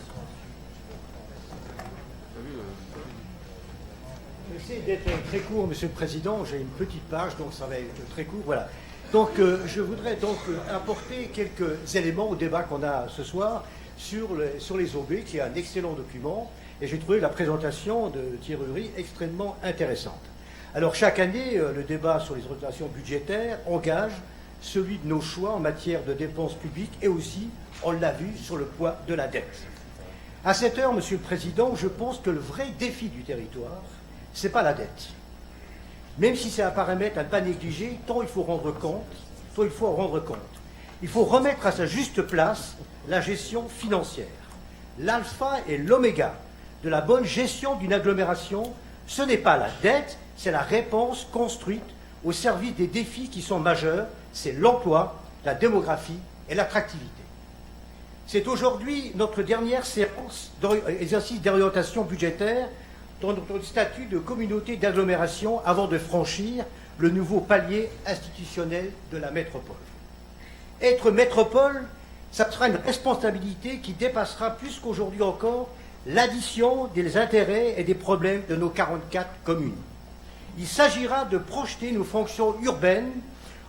J'essaie d'être très court, Monsieur le Président. J'ai une petite page, donc ça va être très court. Voilà. Donc, je voudrais donc apporter quelques éléments au débat qu'on a ce soir sur les OB, qui est un excellent document. Et j'ai trouvé la présentation de Thierry Uri extrêmement intéressante. Alors, chaque année, le débat sur les orientations budgétaires engage celui de nos choix en matière de dépenses publiques et aussi, on l'a vu, sur le poids de la dette. À cette heure, Monsieur le Président, je pense que le vrai défi du territoire, ce n'est pas la dette. Même si c'est un paramètre à ne pas négliger, tant il faut rendre compte. Il faut remettre à sa juste place la gestion financière. L'alpha et l'oméga de la bonne gestion d'une agglomération, ce n'est pas la dette, c'est la réponse construite au service des défis qui sont majeurs, c'est l'emploi, la démographie et l'attractivité. C'est aujourd'hui notre dernière séance d'exercice d'orientation budgétaire dans notre statut de communauté d'agglomération avant de franchir le nouveau palier institutionnel de la métropole. Être métropole, ça sera une responsabilité qui dépassera plus qu'aujourd'hui encore l'addition des intérêts et des problèmes de nos 44 communes. Il s'agira de projeter nos fonctions urbaines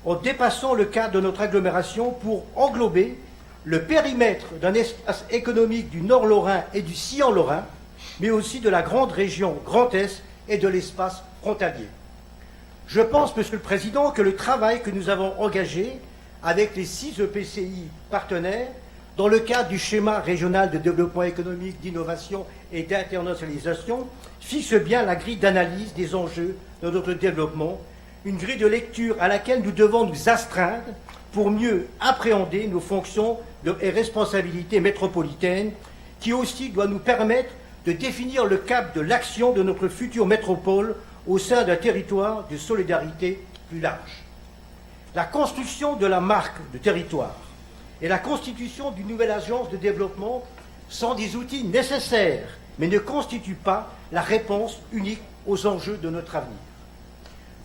en dépassant le cadre de notre agglomération pour englober le périmètre d'un espace économique du Nord Lorrain et du Sillon Lorrain, mais aussi de la grande région Grand Est et de l'espace frontalier. Je pense, Monsieur le Président, que le travail que nous avons engagé avec les 6 EPCI partenaires, dans le cadre du schéma régional de développement économique, d'innovation et d'internationalisation, fixe bien la grille d'analyse des enjeux de notre développement, une grille de lecture à laquelle nous devons nous astreindre pour mieux appréhender nos fonctions et responsabilités métropolitaines, qui aussi doit nous permettre de définir le cap de l'action de notre future métropole au sein d'un territoire de solidarité plus large. La construction de la marque de territoire et la constitution d'une nouvelle agence de développement sont des outils nécessaires, mais ne constituent pas la réponse unique aux enjeux de notre avenir.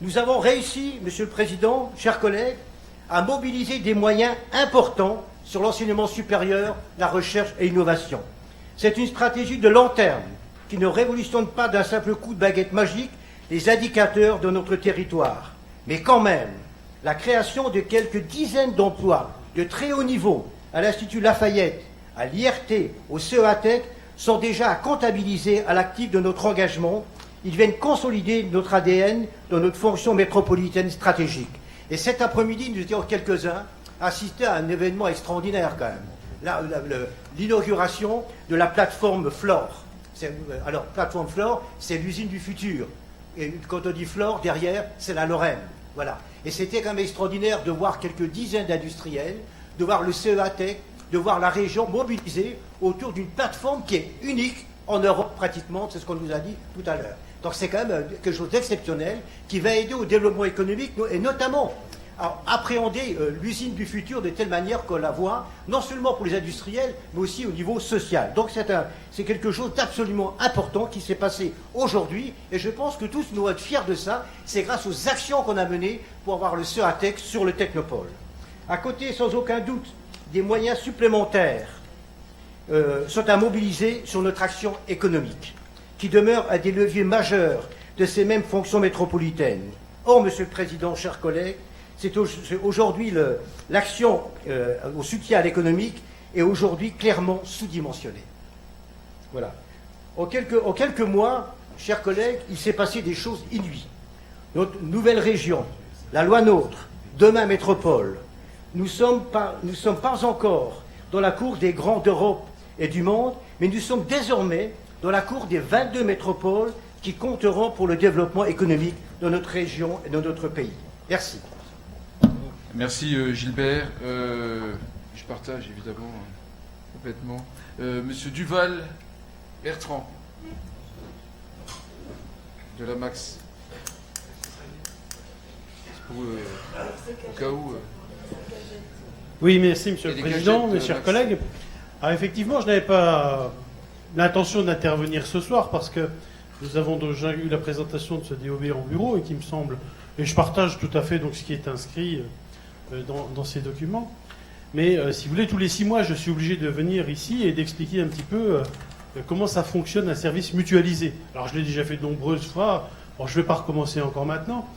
Nous avons réussi, Monsieur le Président, chers collègues, à mobiliser des moyens importants sur l'enseignement supérieur, la recherche et l'innovation. C'est une stratégie de long terme qui ne révolutionne pas d'un simple coup de baguette magique les indicateurs de notre territoire. Mais quand même, la création de quelques dizaines d'emplois de très haut niveau à l'Institut Lafayette, à l'IRT, au CEATEC sont déjà à comptabiliser à l'actif de notre engagement. Ils viennent consolider notre ADN dans notre fonction métropolitaine stratégique. Et cet après-midi, nous étions quelques-uns à assister à un événement extraordinaire quand même. L'inauguration de la plateforme Flore. Alors, plateforme Flore, c'est l'usine du futur. Et quand on dit Flore, derrière, c'est la Lorraine. Voilà. Et c'était quand même extraordinaire de voir quelques dizaines d'industriels, de voir le CEATEC, de voir la région mobilisée autour d'une plateforme qui est unique en Europe pratiquement, c'est ce qu'on nous a dit tout à l'heure. Donc c'est quand même quelque chose d'exceptionnel qui va aider au développement économique et notamment à appréhender l'usine du futur de telle manière qu'on la voit, non seulement pour les industriels, mais aussi au niveau social. Donc c'est quelque chose d'absolument important qui s'est passé aujourd'hui, et je pense que tous nous doivent être fiers de ça. C'est grâce aux actions qu'on a menées pour avoir le CEATEC sur le Technopole. À côté, sans aucun doute, des moyens supplémentaires sont à mobiliser sur notre action économique, qui demeure un des leviers majeurs de ces mêmes fonctions métropolitaines. Or, Monsieur le Président, chers collègues, c'est aujourd'hui l'action au soutien à l'économique est aujourd'hui clairement sous-dimensionnée. Voilà. En quelques mois, chers collègues, il s'est passé des choses inouïes. Notre nouvelle région, la loi NOTRe, demain métropole, nous ne sommes pas encore dans la cour des grands d'Europe et du monde, mais nous sommes désormais dans la cour des 22 métropoles qui compteront pour le développement économique de notre région et de notre pays. Merci. Merci Gilbert. Je partage évidemment complètement. Monsieur Duval Bertrand de la Max. Pour, au cas où. Oui, merci Monsieur le Président, mes chers collègues. Alors effectivement, je n'avais pas l'intention d'intervenir ce soir parce que nous avons déjà eu la présentation de ce DOB en bureau et qui me semble, et je partage tout à fait donc ce qui est inscrit dans ces documents. Mais si vous voulez, tous les 6 mois, je suis obligé de venir ici et d'expliquer un petit peu comment ça fonctionne un service mutualisé. Alors je l'ai déjà fait de nombreuses fois, bon, je ne vais pas recommencer encore maintenant.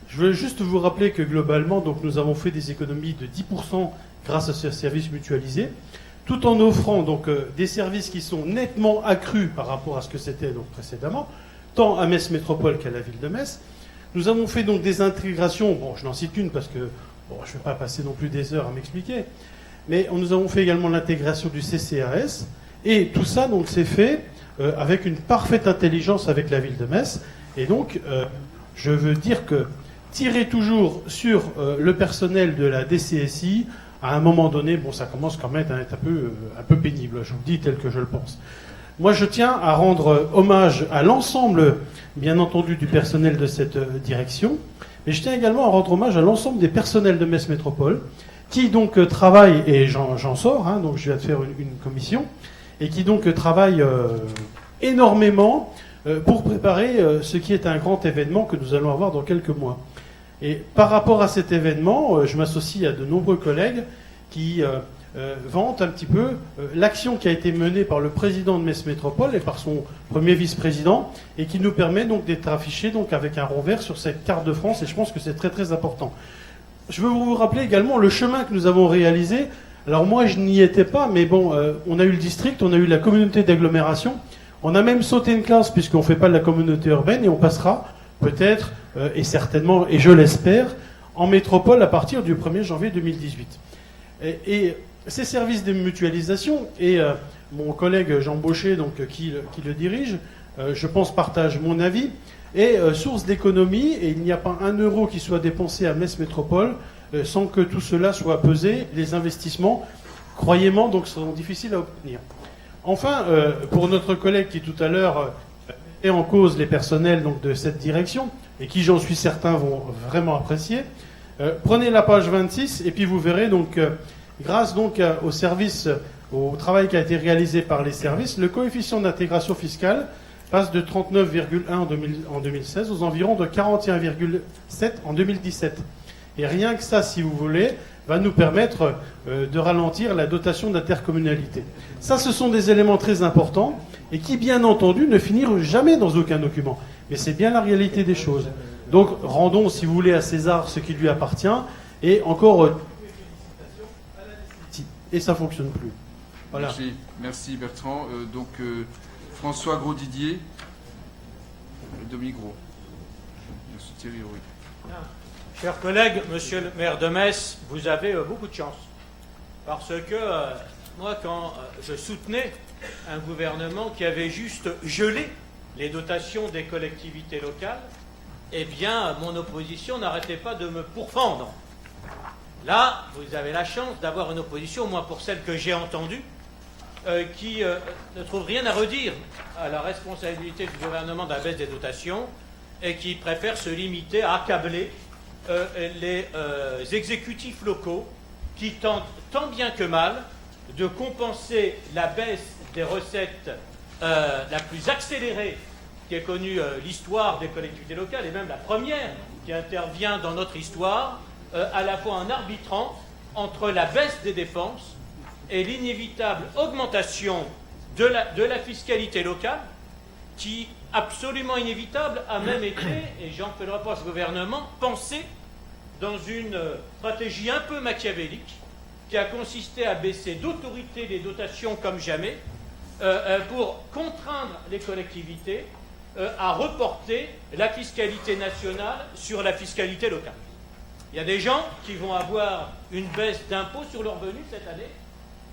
Je veux juste vous rappeler que globalement, donc, nous avons fait des économies de 10% grâce à ce service mutualisé, tout en offrant donc, des services qui sont nettement accrus par rapport à ce que c'était donc, précédemment, tant à Metz Métropole qu'à la ville de Metz. Nous avons fait donc des intégrations, bon, je n'en cite qu'une parce que bon, je ne vais pas passer non plus des heures à m'expliquer, mais nous avons fait également l'intégration du CCAS, et tout ça donc s'est fait avec une parfaite intelligence avec la ville de Metz. Et donc, je veux dire que tirer toujours sur le personnel de la DCSI, à un moment donné, bon, ça commence quand même à être un peu pénible, je vous le dis tel que je le pense. Moi, je tiens à rendre hommage à l'ensemble, bien entendu, du personnel de cette direction, mais je tiens également à rendre hommage à l'ensemble des personnels de Metz Métropole qui donc travaille, et j'en sors, hein, donc je viens de faire une commission, et qui donc travaille énormément pour préparer ce qui est un grand événement que nous allons avoir dans quelques mois. Et par rapport à cet événement, je m'associe à de nombreux collègues qui vantent un petit peu l'action qui a été menée par le président de Metz Métropole et par son premier vice-président, et qui nous permet donc d'être affiché donc avec un rond vert sur cette carte de France, et je pense que c'est très très important. Je veux vous rappeler également le chemin que nous avons réalisé. Alors moi je n'y étais pas, mais bon, on a eu le district, on a eu la communauté d'agglomération, on a même sauté une classe puisqu'on ne fait pas de la communauté urbaine, et on passera peut-être, et certainement, et je l'espère, en métropole à partir du 1er janvier 2018. Et ces services de mutualisation, et mon collègue Jean Baucher, donc, qui le dirige, je pense partage mon avis, est source d'économie, et il n'y a pas un euro qui soit dépensé à Metz Métropole sans que tout cela soit pesé. Les investissements, croyez-moi, donc, seront difficiles à obtenir. Enfin, pour notre collègue qui tout à l'heure est en cause les personnels donc, de cette direction, et qui, j'en suis certain, vont vraiment apprécier, prenez la page 26, et puis vous verrez, donc, grâce donc au service, au travail qui a été réalisé par les services, le coefficient d'intégration fiscale passe de 39,1 en 2016 aux environs de 41,7 en 2017. Et rien que ça, si vous voulez, va nous permettre de ralentir la dotation d'intercommunalité. Ça, ce sont des éléments très importants et qui, bien entendu, ne finiront jamais dans aucun document. Mais c'est bien la réalité des choses. Donc, rendons, si vous voulez, à César ce qui lui appartient. Et encore, et ça ne fonctionne plus. Voilà. Merci Bertrand. François Gros-Didier, Dominique Gros. Monsieur Thierry Rouy. Chers collègues, monsieur le maire de Metz, vous avez beaucoup de chance. Parce que moi, quand je soutenais un gouvernement qui avait juste gelé les dotations des collectivités locales, eh bien, mon opposition n'arrêtait pas de me pourfendre. Là, vous avez la chance d'avoir une opposition, au moins pour celle que j'ai entendue, qui ne trouve rien à redire à la responsabilité du gouvernement de la baisse des dotations et qui préfère se limiter à accabler les exécutifs locaux qui tentent tant bien que mal de compenser la baisse des recettes la plus accélérée qui ait connue l'histoire des collectivités locales, et même la première qui intervient dans notre histoire, à la fois en arbitrant entre la baisse des dépenses et l'inévitable augmentation de la fiscalité locale, qui, absolument inévitable, a même été, et j'en fais le reproche au gouvernement, pensée dans une stratégie un peu machiavélique qui a consisté à baisser d'autorité les dotations comme jamais pour contraindre les collectivités à reporter la fiscalité nationale sur la fiscalité locale. Il y a des gens qui vont avoir une baisse d'impôt sur le revenu cette année.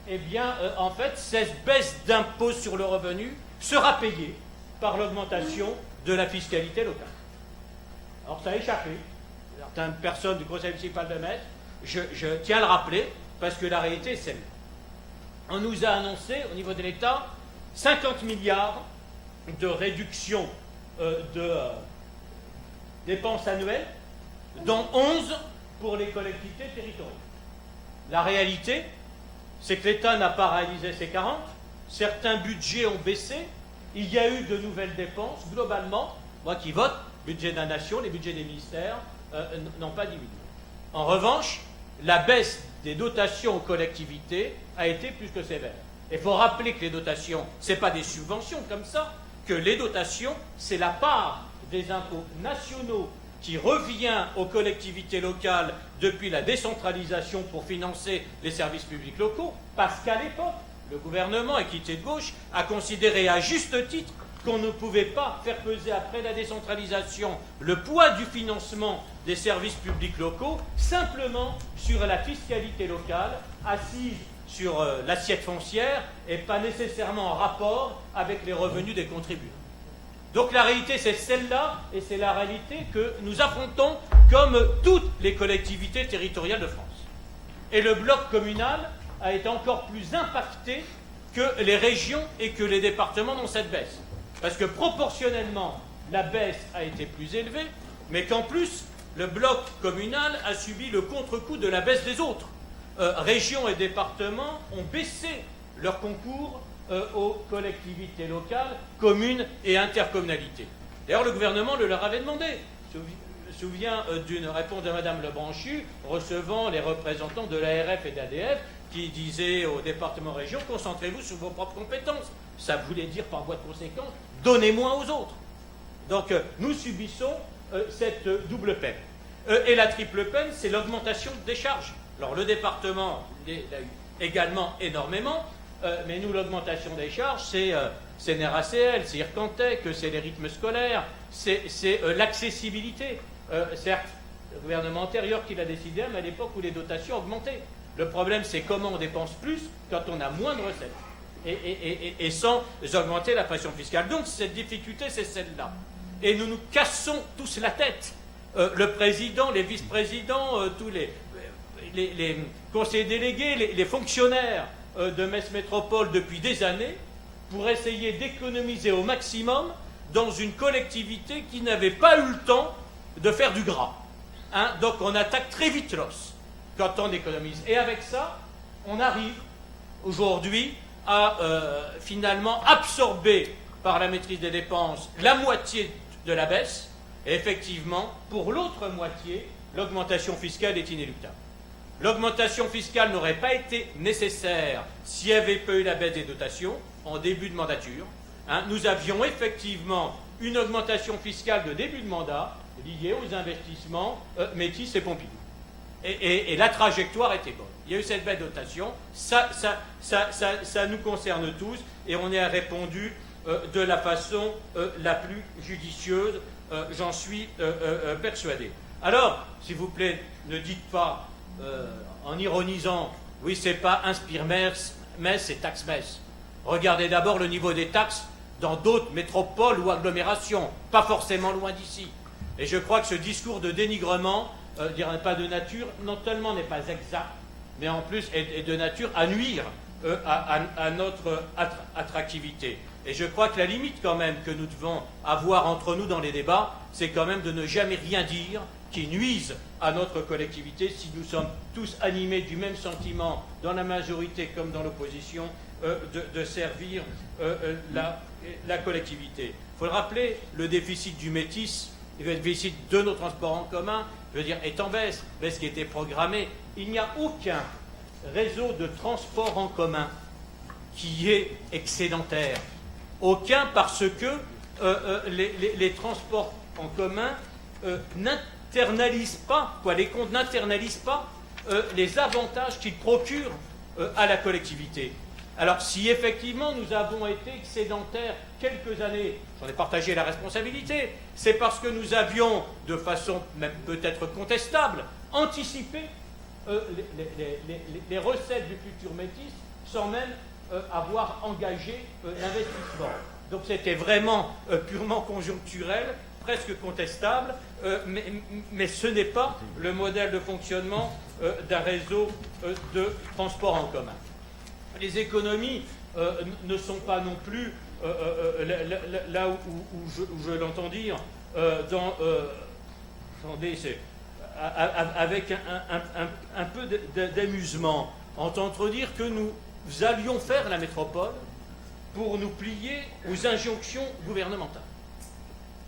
Eh bien, en fait, cette baisse d'impôt sur le revenu sera payée par l'augmentation de la fiscalité locale. Alors, ça a échappé. Certaines personnes du conseil municipal de Metz, je tiens à le rappeler, parce que la réalité est celle-là. On nous a annoncé, au niveau de l'État, 50 milliards de réduction de dépenses annuelles, dont 11 pour les collectivités territoriales. La réalité, c'est que l'État n'a pas réalisé ses 40, certains budgets ont baissé, il y a eu de nouvelles dépenses, globalement, moi qui vote, budget de la nation, les budgets des ministères n'ont pas diminué. En revanche, la baisse des dotations aux collectivités a été plus que sévère. Il faut rappeler que les dotations, ce n'est pas des subventions comme ça, que les dotations, c'est la part des impôts nationaux qui revient aux collectivités locales depuis la décentralisation pour financer les services publics locaux, parce qu'à l'époque, le gouvernement, équité de gauche, a considéré à juste titre qu'on ne pouvait pas faire peser après la décentralisation le poids du financement des services publics locaux simplement sur la fiscalité locale assise sur l'assiette foncière et pas nécessairement en rapport avec les revenus des contribuables. Donc la réalité, c'est celle-là, et c'est la réalité que nous affrontons comme toutes les collectivités territoriales de France. Et le bloc communal a été encore plus impacté que les régions et que les départements dans cette baisse. Parce que proportionnellement, la baisse a été plus élevée, mais qu'en plus, le bloc communal a subi le contre-coup de la baisse des autres. régions et départements ont baissé leur concours aux collectivités locales, communes et intercommunalités. D'ailleurs, le gouvernement le leur avait demandé. Je me souviens d'une réponse de Mme Lebranchu recevant les représentants de l'ARF et d'ADF qui disaient aux départements-régions « Concentrez-vous sur vos propres compétences ». Ça voulait dire par voie de conséquence « Donnez moins aux autres ». Donc nous subissons cette double peine. Et la triple peine, c'est l'augmentation des charges. Alors le département l'a eu également énormément, mais nous, l'augmentation des charges, c'est NRACL, c'est Ircantec, c'est les rythmes scolaires, c'est l'accessibilité. Certes, le gouvernement antérieur qui l'a décidé, mais à l'époque où les dotations augmentaient. Le problème, c'est comment on dépense plus quand on a moins de recettes et sans augmenter la pression fiscale. Donc cette difficulté, c'est celle-là. Et nous nous cassons tous la tête. Le président, les vice-présidents, tous les conseillers délégués, les fonctionnaires de Metz Métropole depuis des années pour essayer d'économiser au maximum dans une collectivité qui n'avait pas eu le temps de faire du gras. Donc on attaque très vite l'os quand on économise. Et avec ça, on arrive aujourd'hui à finalement absorber par la maîtrise des dépenses la moitié de la baisse. Et effectivement, pour l'autre moitié, l'augmentation fiscale est inéluctable. L'augmentation fiscale n'aurait pas été nécessaire s'il n'y avait pas eu la baisse des dotations en début de mandature. Nous avions effectivement une augmentation fiscale de début de mandat liée aux investissements Métis et Pompidou. Et la trajectoire était bonne. Il y a eu cette baisse de dotation, ça nous concerne tous et on y a répondu de la façon la plus judicieuse, j'en suis persuadé. Alors, s'il vous plaît, ne dites pas en ironisant, oui, c'est pas Inspire-Metz, c'est Taxe-Metz. Regardez d'abord le niveau des taxes dans d'autres métropoles ou agglomérations, pas forcément loin d'ici. Et je crois que ce discours de dénigrement, dirais pas de nature, non seulement n'est pas exact, mais en plus est de nature à nuire à notre attractivité. Et je crois que la limite quand même que nous devons avoir entre nous dans les débats, c'est quand même de ne jamais rien dire qui nuise à notre collectivité si nous sommes tous animés du même sentiment, dans la majorité comme dans l'opposition, de servir la collectivité. Il faut le rappeler, le déficit du Métis, le déficit de nos transports en commun, je veux dire, est en baisse qui était programmée. Il n'y a aucun réseau de transport en commun qui est excédentaire. Aucun, parce que les transports en commun n'internalisent pas, les comptes n'internalisent pas les avantages qu'ils procurent à la collectivité. Alors si effectivement nous avons été excédentaires quelques années, j'en ai partagé la responsabilité, c'est parce que nous avions, de façon même peut-être contestable, anticipé les recettes du futur Métis sans même avoir engagé l'investissement. Donc c'était vraiment purement conjoncturel, presque contestable, mais ce n'est pas le modèle de fonctionnement d'un réseau de transport en commun. Les économies ne sont pas non plus, là où je l'entends dire, avec un peu d'amusement, entendre dire que nous allions faire la métropole pour nous plier aux injonctions gouvernementales.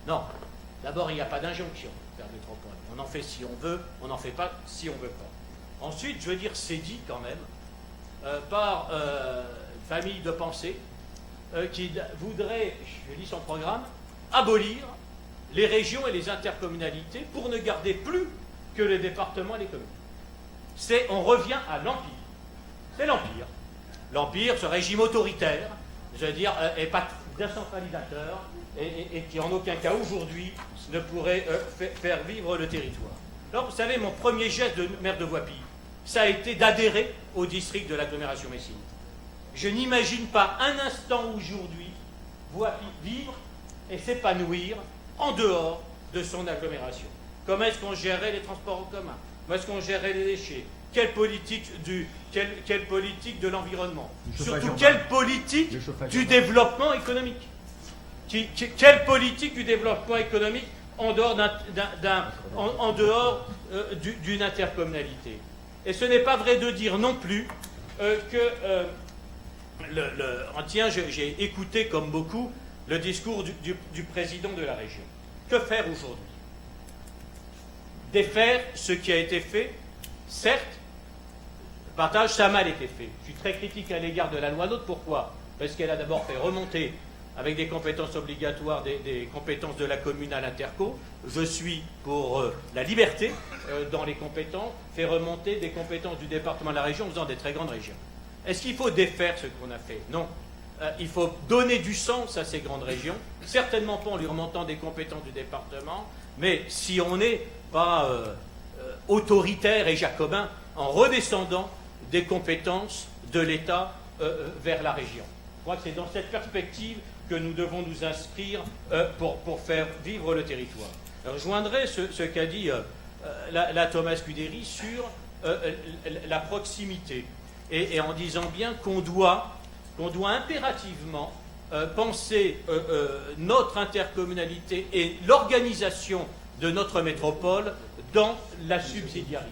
Non, d'abord il n'y a pas d'injonction faire la métropole. On en fait si on veut, on n'en fait pas si on ne veut pas. Ensuite, je veux dire, c'est dit quand même, par une famille de pensée qui voudrait, je lis son programme, abolir les régions et les intercommunalités pour ne garder plus que les départements et les communes. On revient à l'Empire. C'est l'Empire. L'Empire, ce régime autoritaire, je veux dire, n'est pas décentralisateur et qui en aucun cas aujourd'hui ne pourrait faire vivre le territoire. Alors, vous savez, mon premier geste de maire de Voipy, ça a été d'adhérer au district de l'agglomération messine. Je n'imagine pas un instant aujourd'hui Voipy vivre et s'épanouir en dehors de son agglomération. Comment est-ce qu'on gérait les transports en commun? Comment est-ce qu'on gérait les déchets? Quelle politique de l'environnement? Surtout, quelle politique du développement économique? Quelle politique du développement économique en dehors d'une intercommunalité? Et ce n'est pas vrai de dire non plus que... Tiens, j'ai écouté, comme beaucoup, le discours du président de la région. Que faire aujourd'hui? Défaire ce qui a été fait, certes, partage, ça a mal été fait. Je suis très critique à l'égard de la loi NOTRe. Pourquoi? Parce qu'elle a d'abord fait remonter, avec des compétences obligatoires, des compétences de la commune à l'interco. Je suis pour la liberté dans les compétences, fait remonter des compétences du département à la région en faisant des très grandes régions. Est-ce qu'il faut défaire ce qu'on a fait? Non. Il faut donner du sens à ces grandes régions, certainement pas en lui remontant des compétences du département, mais si on n'est pas autoritaire et jacobin, en redescendant des compétences de l'État vers la région. Je crois que c'est dans cette perspective que nous devons nous inscrire pour faire vivre le territoire. Alors, je rejoindrai ce qu'a dit la Thomas Cudéry sur la proximité, et en disant bien qu'on doit impérativement penser notre intercommunalité et l'organisation de notre métropole dans la subsidiarité,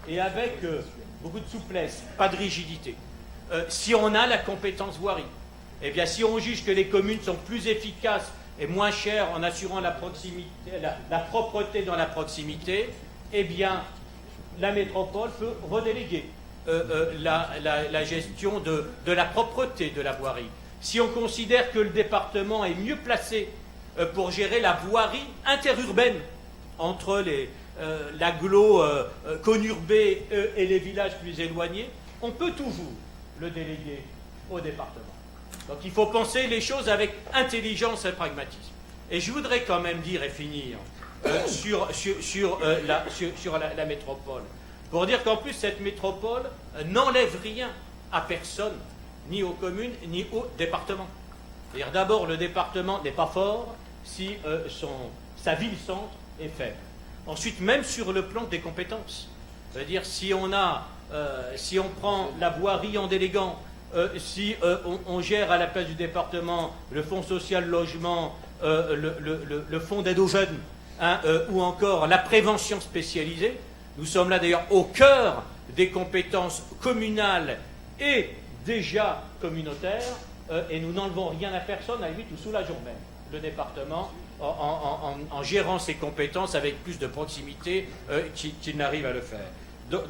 et avec beaucoup de souplesse, pas de rigidité. Si on a la compétence voirie, eh bien, si on juge que les communes sont plus efficaces et moins chères en assurant la proximité, la propreté dans la proximité, eh bien, la métropole peut redéléguer la gestion de la propreté de la voirie. Si on considère que le département est mieux placé pour gérer la voirie interurbaine entre l'agglo conurbé et les villages plus éloignés, on peut toujours le déléguer au département. Donc il faut penser les choses avec intelligence et pragmatisme. Et je voudrais quand même dire et finir sur la métropole, pour dire qu'en plus cette métropole n'enlève rien à personne, ni aux communes, ni au département. C'est-à-dire d'abord, le département n'est pas fort si sa ville-centre est faible. Ensuite, même sur le plan des compétences, c'est-à-dire si on prend la voirie en déléguant, si on gère à la place du département le fonds social logement, le fonds d'aide aux jeunes, ou encore la prévention spécialisée, nous sommes là d'ailleurs au cœur des compétences communales et déjà communautaires, et nous n'enlevons rien à personne, à la limite nous soulageons même le département en gérant ses compétences avec plus de proximité qu'il n'arrive à le faire.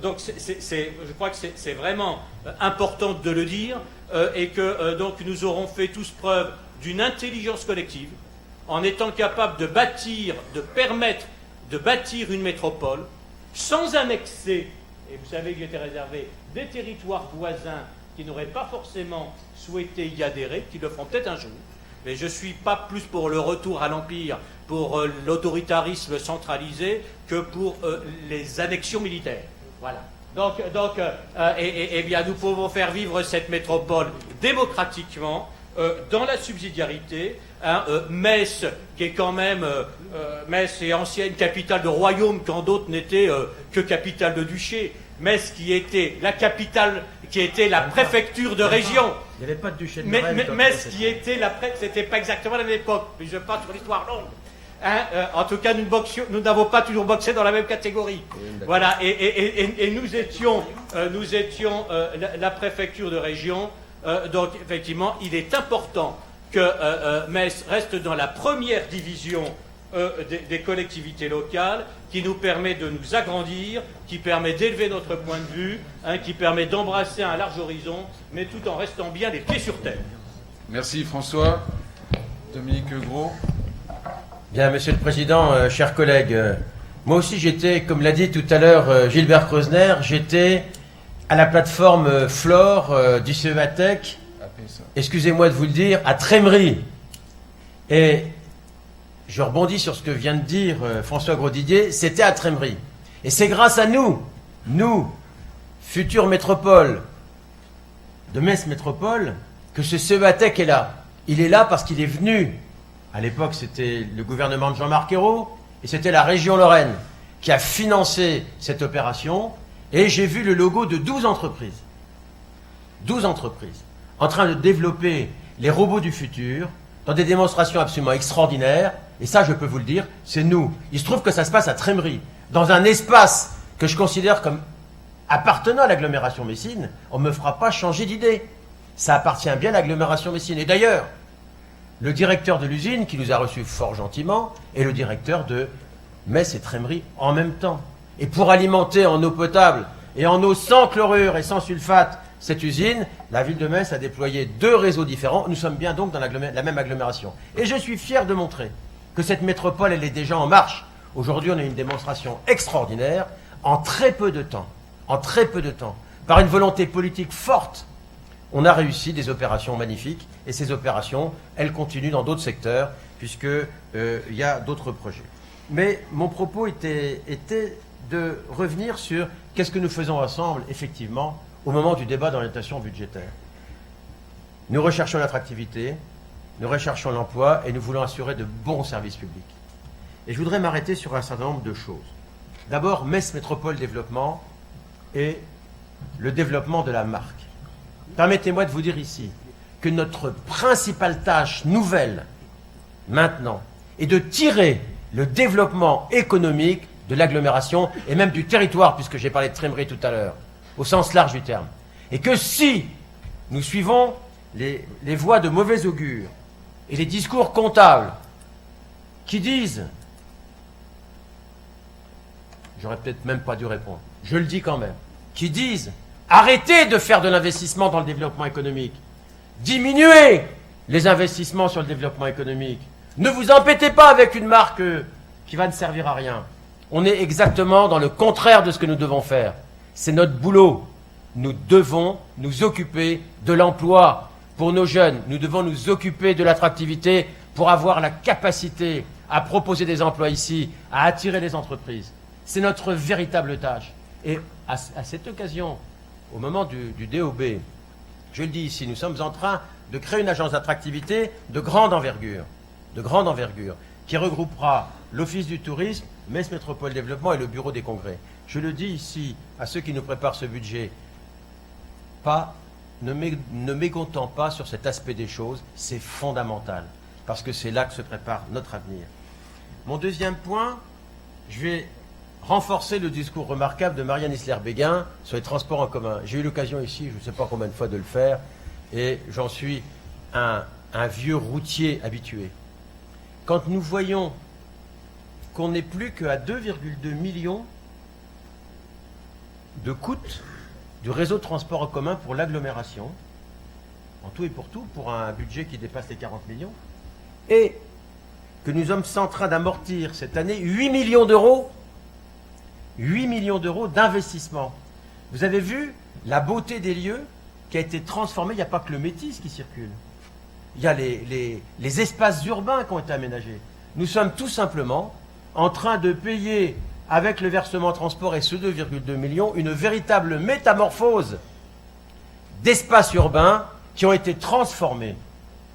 Donc je crois que c'est vraiment important de le dire, et que donc nous aurons fait tous preuve d'une intelligence collective en étant capables de permettre de bâtir une métropole sans annexer, et vous savez que j'étais réservé, des territoires voisins qui n'auraient pas forcément souhaité y adhérer, qui le feront peut-être un jour. Mais je ne suis pas plus pour le retour à l'Empire, pour l'autoritarisme centralisé, que pour les annexions militaires. Voilà. Donc bien, nous pouvons faire vivre cette métropole démocratiquement, dans la subsidiarité. Metz, qui est quand même Metz est ancienne capitale de royaume quand d'autres n'étaient que capitale de duché. Metz qui était la capitale, qui était la préfecture de région. Il n'y avait pas de duché de Lorraine. Metz qui était c'était pas exactement la même époque, mais je parle sur l'histoire longue. En tout cas, nous n'avons pas toujours boxé dans la même catégorie. Voilà, et nous étions la préfecture de région. Donc, effectivement, il est important que Metz reste dans la première division des collectivités locales, qui nous permet de nous agrandir, qui permet d'élever notre point de vue, qui permet d'embrasser un large horizon, mais tout en restant bien les pieds sur terre. Merci François. Dominique Gros. Bien, Monsieur le Président, chers collègues, moi aussi j'étais, comme l'a dit tout à l'heure Gilbert Kreuzner, j'étais à la plateforme Flore du CEATEC, excusez-moi de vous le dire, à Trémery. Et je rebondis sur ce que vient de dire François Grosdidier, c'était à Trémery. Et c'est grâce à nous, futures métropoles de Metz Métropole, que ce CEATEC est là. Il est là parce qu'il est venu. À l'époque, c'était le gouvernement de Jean-Marc Ayrault, et c'était la région Lorraine qui a financé cette opération. Et j'ai vu le logo de 12 entreprises. 12 entreprises en train de développer les robots du futur dans des démonstrations absolument extraordinaires. Et ça, je peux vous le dire, c'est nous. Il se trouve que ça se passe à Trémery, dans un espace que je considère comme appartenant à l'agglomération Messine, on ne me fera pas changer d'idée. Ça appartient bien à l'agglomération Messine. Et d'ailleurs, le directeur de l'usine, qui nous a reçus fort gentiment, est le directeur de Metz et Trémery en même temps. Et pour alimenter en eau potable et en eau sans chlorure et sans sulfate cette usine, la ville de Metz a déployé 2 réseaux différents. Nous sommes bien donc dans la même agglomération. Et je suis fier de montrer que cette métropole, elle est déjà en marche. Aujourd'hui, on a une démonstration extraordinaire en très peu de temps. En très peu de temps. Par une volonté politique forte, on a réussi des opérations magnifiques. Et ces opérations, elles continuent dans d'autres secteurs, puisqu'il y a d'autres projets. Mais mon propos était de revenir sur qu'est-ce que nous faisons ensemble, effectivement, au moment du débat d'orientation budgétaire. Nous recherchons l'attractivité, nous recherchons l'emploi et nous voulons assurer de bons services publics. Et je voudrais m'arrêter sur un certain nombre de choses. D'abord, Metz Métropole Développement et le développement de la marque. Permettez-moi de vous dire ici que notre principale tâche nouvelle, maintenant, est de tirer le développement économique de l'agglomération et même du territoire, puisque j'ai parlé de Trémery tout à l'heure, au sens large du terme. Et que si nous suivons les voies de mauvais augure et les discours comptables qui disent, j'aurais peut-être même pas dû répondre, je le dis quand même, qui disent arrêtez de faire de l'investissement dans le développement économique, diminuez les investissements sur le développement économique, ne vous embêtez pas avec une marque qui va ne servir à rien. On est exactement dans le contraire de ce que nous devons faire. C'est notre boulot. Nous devons nous occuper de l'emploi pour nos jeunes. Nous devons nous occuper de l'attractivité pour avoir la capacité à proposer des emplois ici, à attirer les entreprises. C'est notre véritable tâche. Et à cette occasion, au moment du DOB, je le dis ici, nous sommes en train de créer une agence d'attractivité de grande envergure, qui regroupera l'Office du tourisme, Metz Métropole Développement et le Bureau des congrès. Je le dis ici à ceux qui nous préparent ce budget, ne mécontents pas sur cet aspect des choses, c'est fondamental, parce que c'est là que se prépare notre avenir. Mon deuxième point, je vais renforcer le discours remarquable de Marianne Isler-Béguin sur les transports en commun. J'ai eu l'occasion ici, je ne sais pas combien de fois, de le faire, et j'en suis un vieux routier habitué. Quand nous voyons qu'on n'est plus qu'à 2,2 millions de coûts du réseau de transport en commun pour l'agglomération, en tout et pour tout, pour un budget qui dépasse les 40 millions, et que nous sommes en train d'amortir cette année 8 millions d'euros d'investissement. Vous avez vu la beauté des lieux qui a été transformée. Il n'y a pas que le Métis qui circule. Il y a les espaces urbains qui ont été aménagés. Nous sommes tout simplement en train de payer, avec le versement transport et ce 2,2 millions, une véritable métamorphose d'espaces urbains qui ont été transformés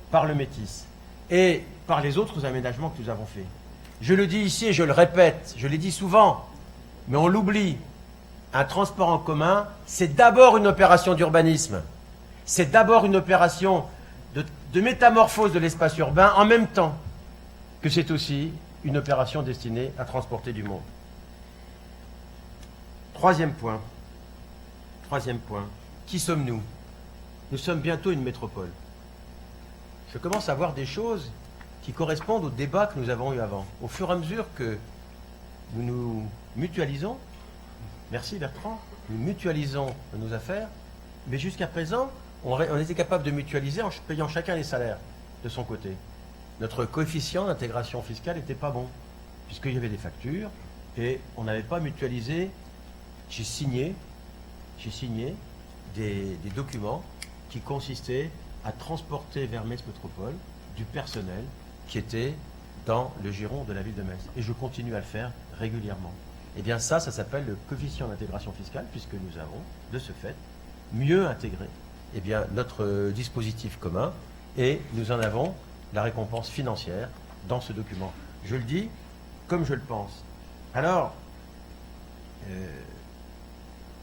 par le Métis et par les autres aménagements que nous avons faits. Je le dis ici et je le répète, je l'ai dit souvent, mais on l'oublie. Un transport en commun, c'est d'abord une opération d'urbanisme. C'est d'abord une opération de métamorphose de l'espace urbain, en même temps que c'est aussi une opération destinée à transporter du monde. Troisième point. Qui sommes-nous? Nous sommes bientôt une métropole. Je commence à voir des choses qui correspondent au débat que nous avons eu avant. Au fur et à mesure que nous nous mutualisons, merci Bertrand, nous mutualisons nos affaires, mais jusqu'à présent, on était capable de mutualiser en payant chacun les salaires de son côté. Notre coefficient d'intégration fiscale n'était pas bon, puisqu'il y avait des factures, et on n'avait pas mutualisé. J'ai signé des documents qui consistaient à transporter vers Metz Métropole du personnel qui était dans le giron de la ville de Metz. Et je continue à le faire régulièrement. Eh bien ça s'appelle le coefficient d'intégration fiscale, puisque nous avons, de ce fait, mieux intégré notre dispositif commun, et nous en avons la récompense financière dans ce document. Je le dis comme je le pense. Alors,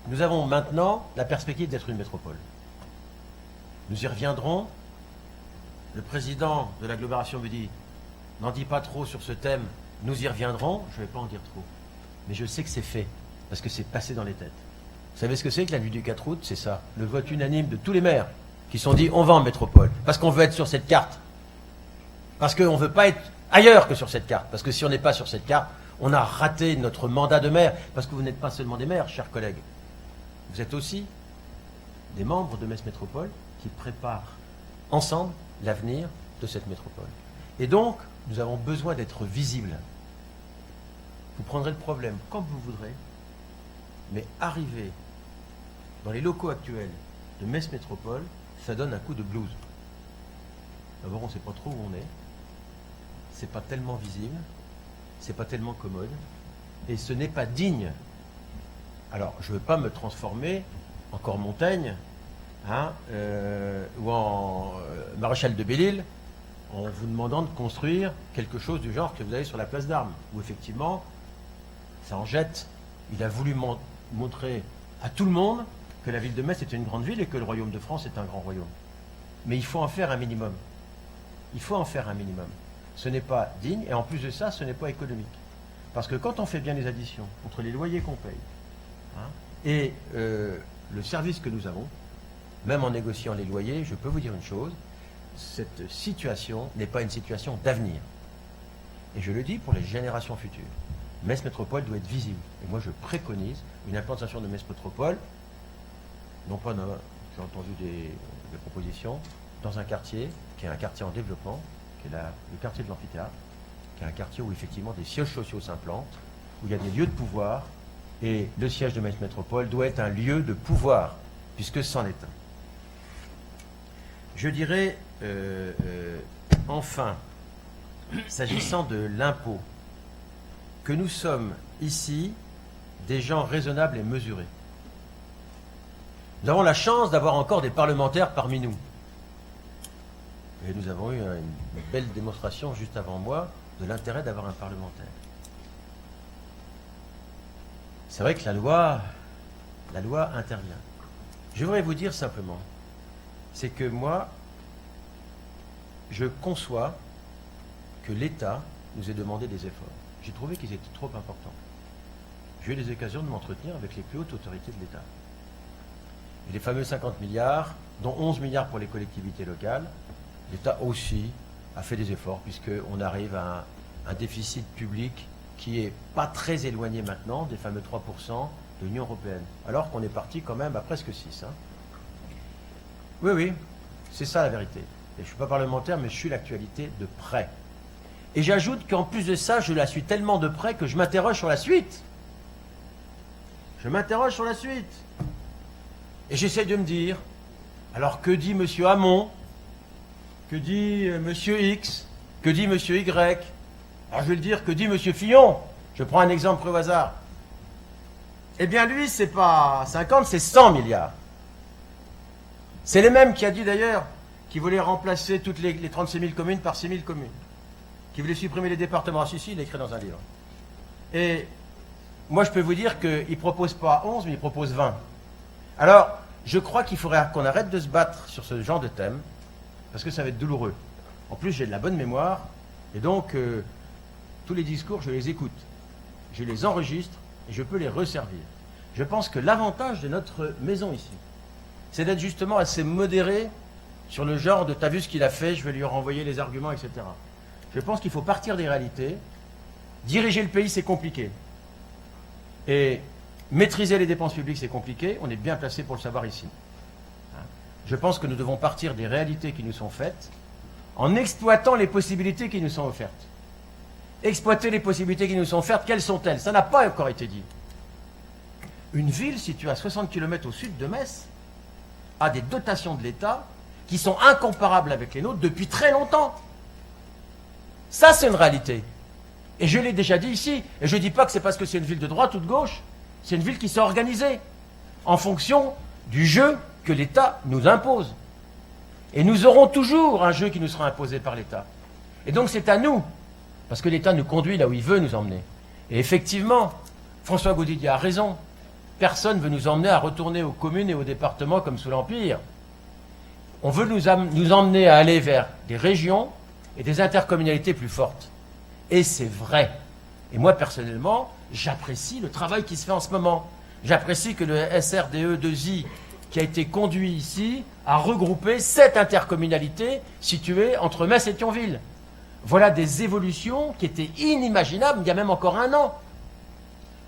nous avons maintenant la perspective d'être une métropole. Nous y reviendrons. Le président de l'agglomération me dit « N'en dis pas trop sur ce thème, nous y reviendrons ». Je ne vais pas en dire trop. Mais je sais que c'est fait, parce que c'est passé dans les têtes. Vous savez ce que c'est que la nuit du 4 août? C'est ça, le vote unanime de tous les maires qui se sont dit on va en métropole, parce qu'on veut être sur cette carte. Parce qu'on ne veut pas être ailleurs que sur cette carte. Parce que si on n'est pas sur cette carte, on a raté notre mandat de maire. Parce que vous n'êtes pas seulement des maires, chers collègues. Vous êtes aussi des membres de Metz Métropole qui préparent ensemble l'avenir de cette métropole. Et donc, nous avons besoin d'être visibles. Vous prendrez le problème comme vous voudrez, mais arriver dans les locaux actuels de Metz Métropole, ça donne un coup de blues. D'abord, on ne sait pas trop où on est. C'est pas tellement visible, c'est pas tellement commode, et ce n'est pas digne. Alors, je ne veux pas me transformer en Cormontaigne, ou en maréchal de Belle-Île, en vous demandant de construire quelque chose du genre que vous avez sur la place d'Armes, où effectivement, ça en jette. Il a voulu montrer à tout le monde que la ville de Metz est une grande ville et que le royaume de France est un grand royaume. Mais il faut en faire un minimum. Il faut en faire un minimum. Ce n'est pas digne, et en plus de ça, ce n'est pas économique. Parce que quand on fait bien les additions entre les loyers qu'on paye et le service que nous avons, même en négociant les loyers, je peux vous dire une chose, cette situation n'est pas une situation d'avenir. Et je le dis pour les générations futures. Metz Métropole doit être visible. Et moi, je préconise une implantation de Metz Métropole, non pas dans, j'ai entendu des propositions, dans un quartier qui est un quartier en développement, qui est le quartier de l'amphithéâtre, qui est un quartier où effectivement des sièges sociaux s'implantent, où il y a des lieux de pouvoir, et le siège de Metz Métropole doit être un lieu de pouvoir, puisque c'en est un. Je dirais, enfin, s'agissant de l'impôt, que nous sommes ici des gens raisonnables et mesurés. Nous avons la chance d'avoir encore des parlementaires parmi nous. Et nous avons eu une belle démonstration juste avant moi de l'intérêt d'avoir un parlementaire. C'est vrai que la loi intervient. Je voudrais vous dire simplement, c'est que moi, je conçois que l'État nous ait demandé des efforts. J'ai trouvé qu'ils étaient trop importants. J'ai eu des occasions de m'entretenir avec les plus hautes autorités de l'État. Et les fameux 50 milliards, dont 11 milliards pour les collectivités locales, l'État aussi a fait des efforts, puisqu'on arrive à un déficit public qui n'est pas très éloigné maintenant des fameux 3% de l'Union européenne, alors qu'on est parti quand même à presque 6. Oui, c'est ça la vérité. Et je ne suis pas parlementaire, mais je suis l'actualité de près. Et j'ajoute qu'en plus de ça, je la suis tellement de près que je m'interroge sur la suite. Je m'interroge sur la suite. Et j'essaie de me dire, alors que dit M. Hamon? Que dit M. X? Que dit M. Y? Alors je vais le dire, que dit M. Fillon? Je prends un exemple au hasard. Eh bien lui, c'est pas 50, c'est 100 milliards. C'est le même qui a dit d'ailleurs qu'il voulait remplacer toutes les 36 000 communes par 6 000 communes. Qui voulait supprimer les départements. Ah, si, il l'a écrit dans un livre. Et moi, je peux vous dire qu'il ne propose pas 11, mais il propose 20. Alors, je crois qu'il faudrait qu'on arrête de se battre sur ce genre de thème, parce que ça va être douloureux. En plus, j'ai de la bonne mémoire, et donc, tous les discours, je les écoute. Je les enregistre, et je peux les resservir. Je pense que l'avantage de notre maison ici, c'est d'être justement assez modéré sur le genre de « t'as vu ce qu'il a fait, je vais lui renvoyer les arguments, etc. » Je pense qu'il faut partir des réalités. Diriger le pays, c'est compliqué. Et maîtriser les dépenses publiques, c'est compliqué. On est bien placé pour le savoir ici. Je pense que nous devons partir des réalités qui nous sont faites en exploitant les possibilités qui nous sont offertes. Exploiter les possibilités qui nous sont offertes, quelles sont-elles? Ça n'a pas encore été dit. Une ville située à 60 km au sud de Metz a des dotations de l'État qui sont incomparables avec les nôtres depuis très longtemps. Ça, c'est une réalité. Et je l'ai déjà dit ici. Et je ne dis pas que c'est parce que c'est une ville de droite ou de gauche. C'est une ville qui s'est organisée en fonction du jeu que l'État nous impose. Et nous aurons toujours un jeu qui nous sera imposé par l'État. Et donc c'est à nous, parce que l'État nous conduit là où il veut nous emmener. Et effectivement, François Gaudidier a raison. Personne ne veut nous emmener à retourner aux communes et aux départements comme sous l'Empire. On veut nous emmener à aller vers des régions et des intercommunalités plus fortes. Et c'est vrai. Et moi, personnellement, j'apprécie le travail qui se fait en ce moment. J'apprécie que le SRDE2I, qui a été conduit ici, a regroupé 7 intercommunalités situées entre Metz et Thionville. Voilà des évolutions qui étaient inimaginables il y a même encore un an.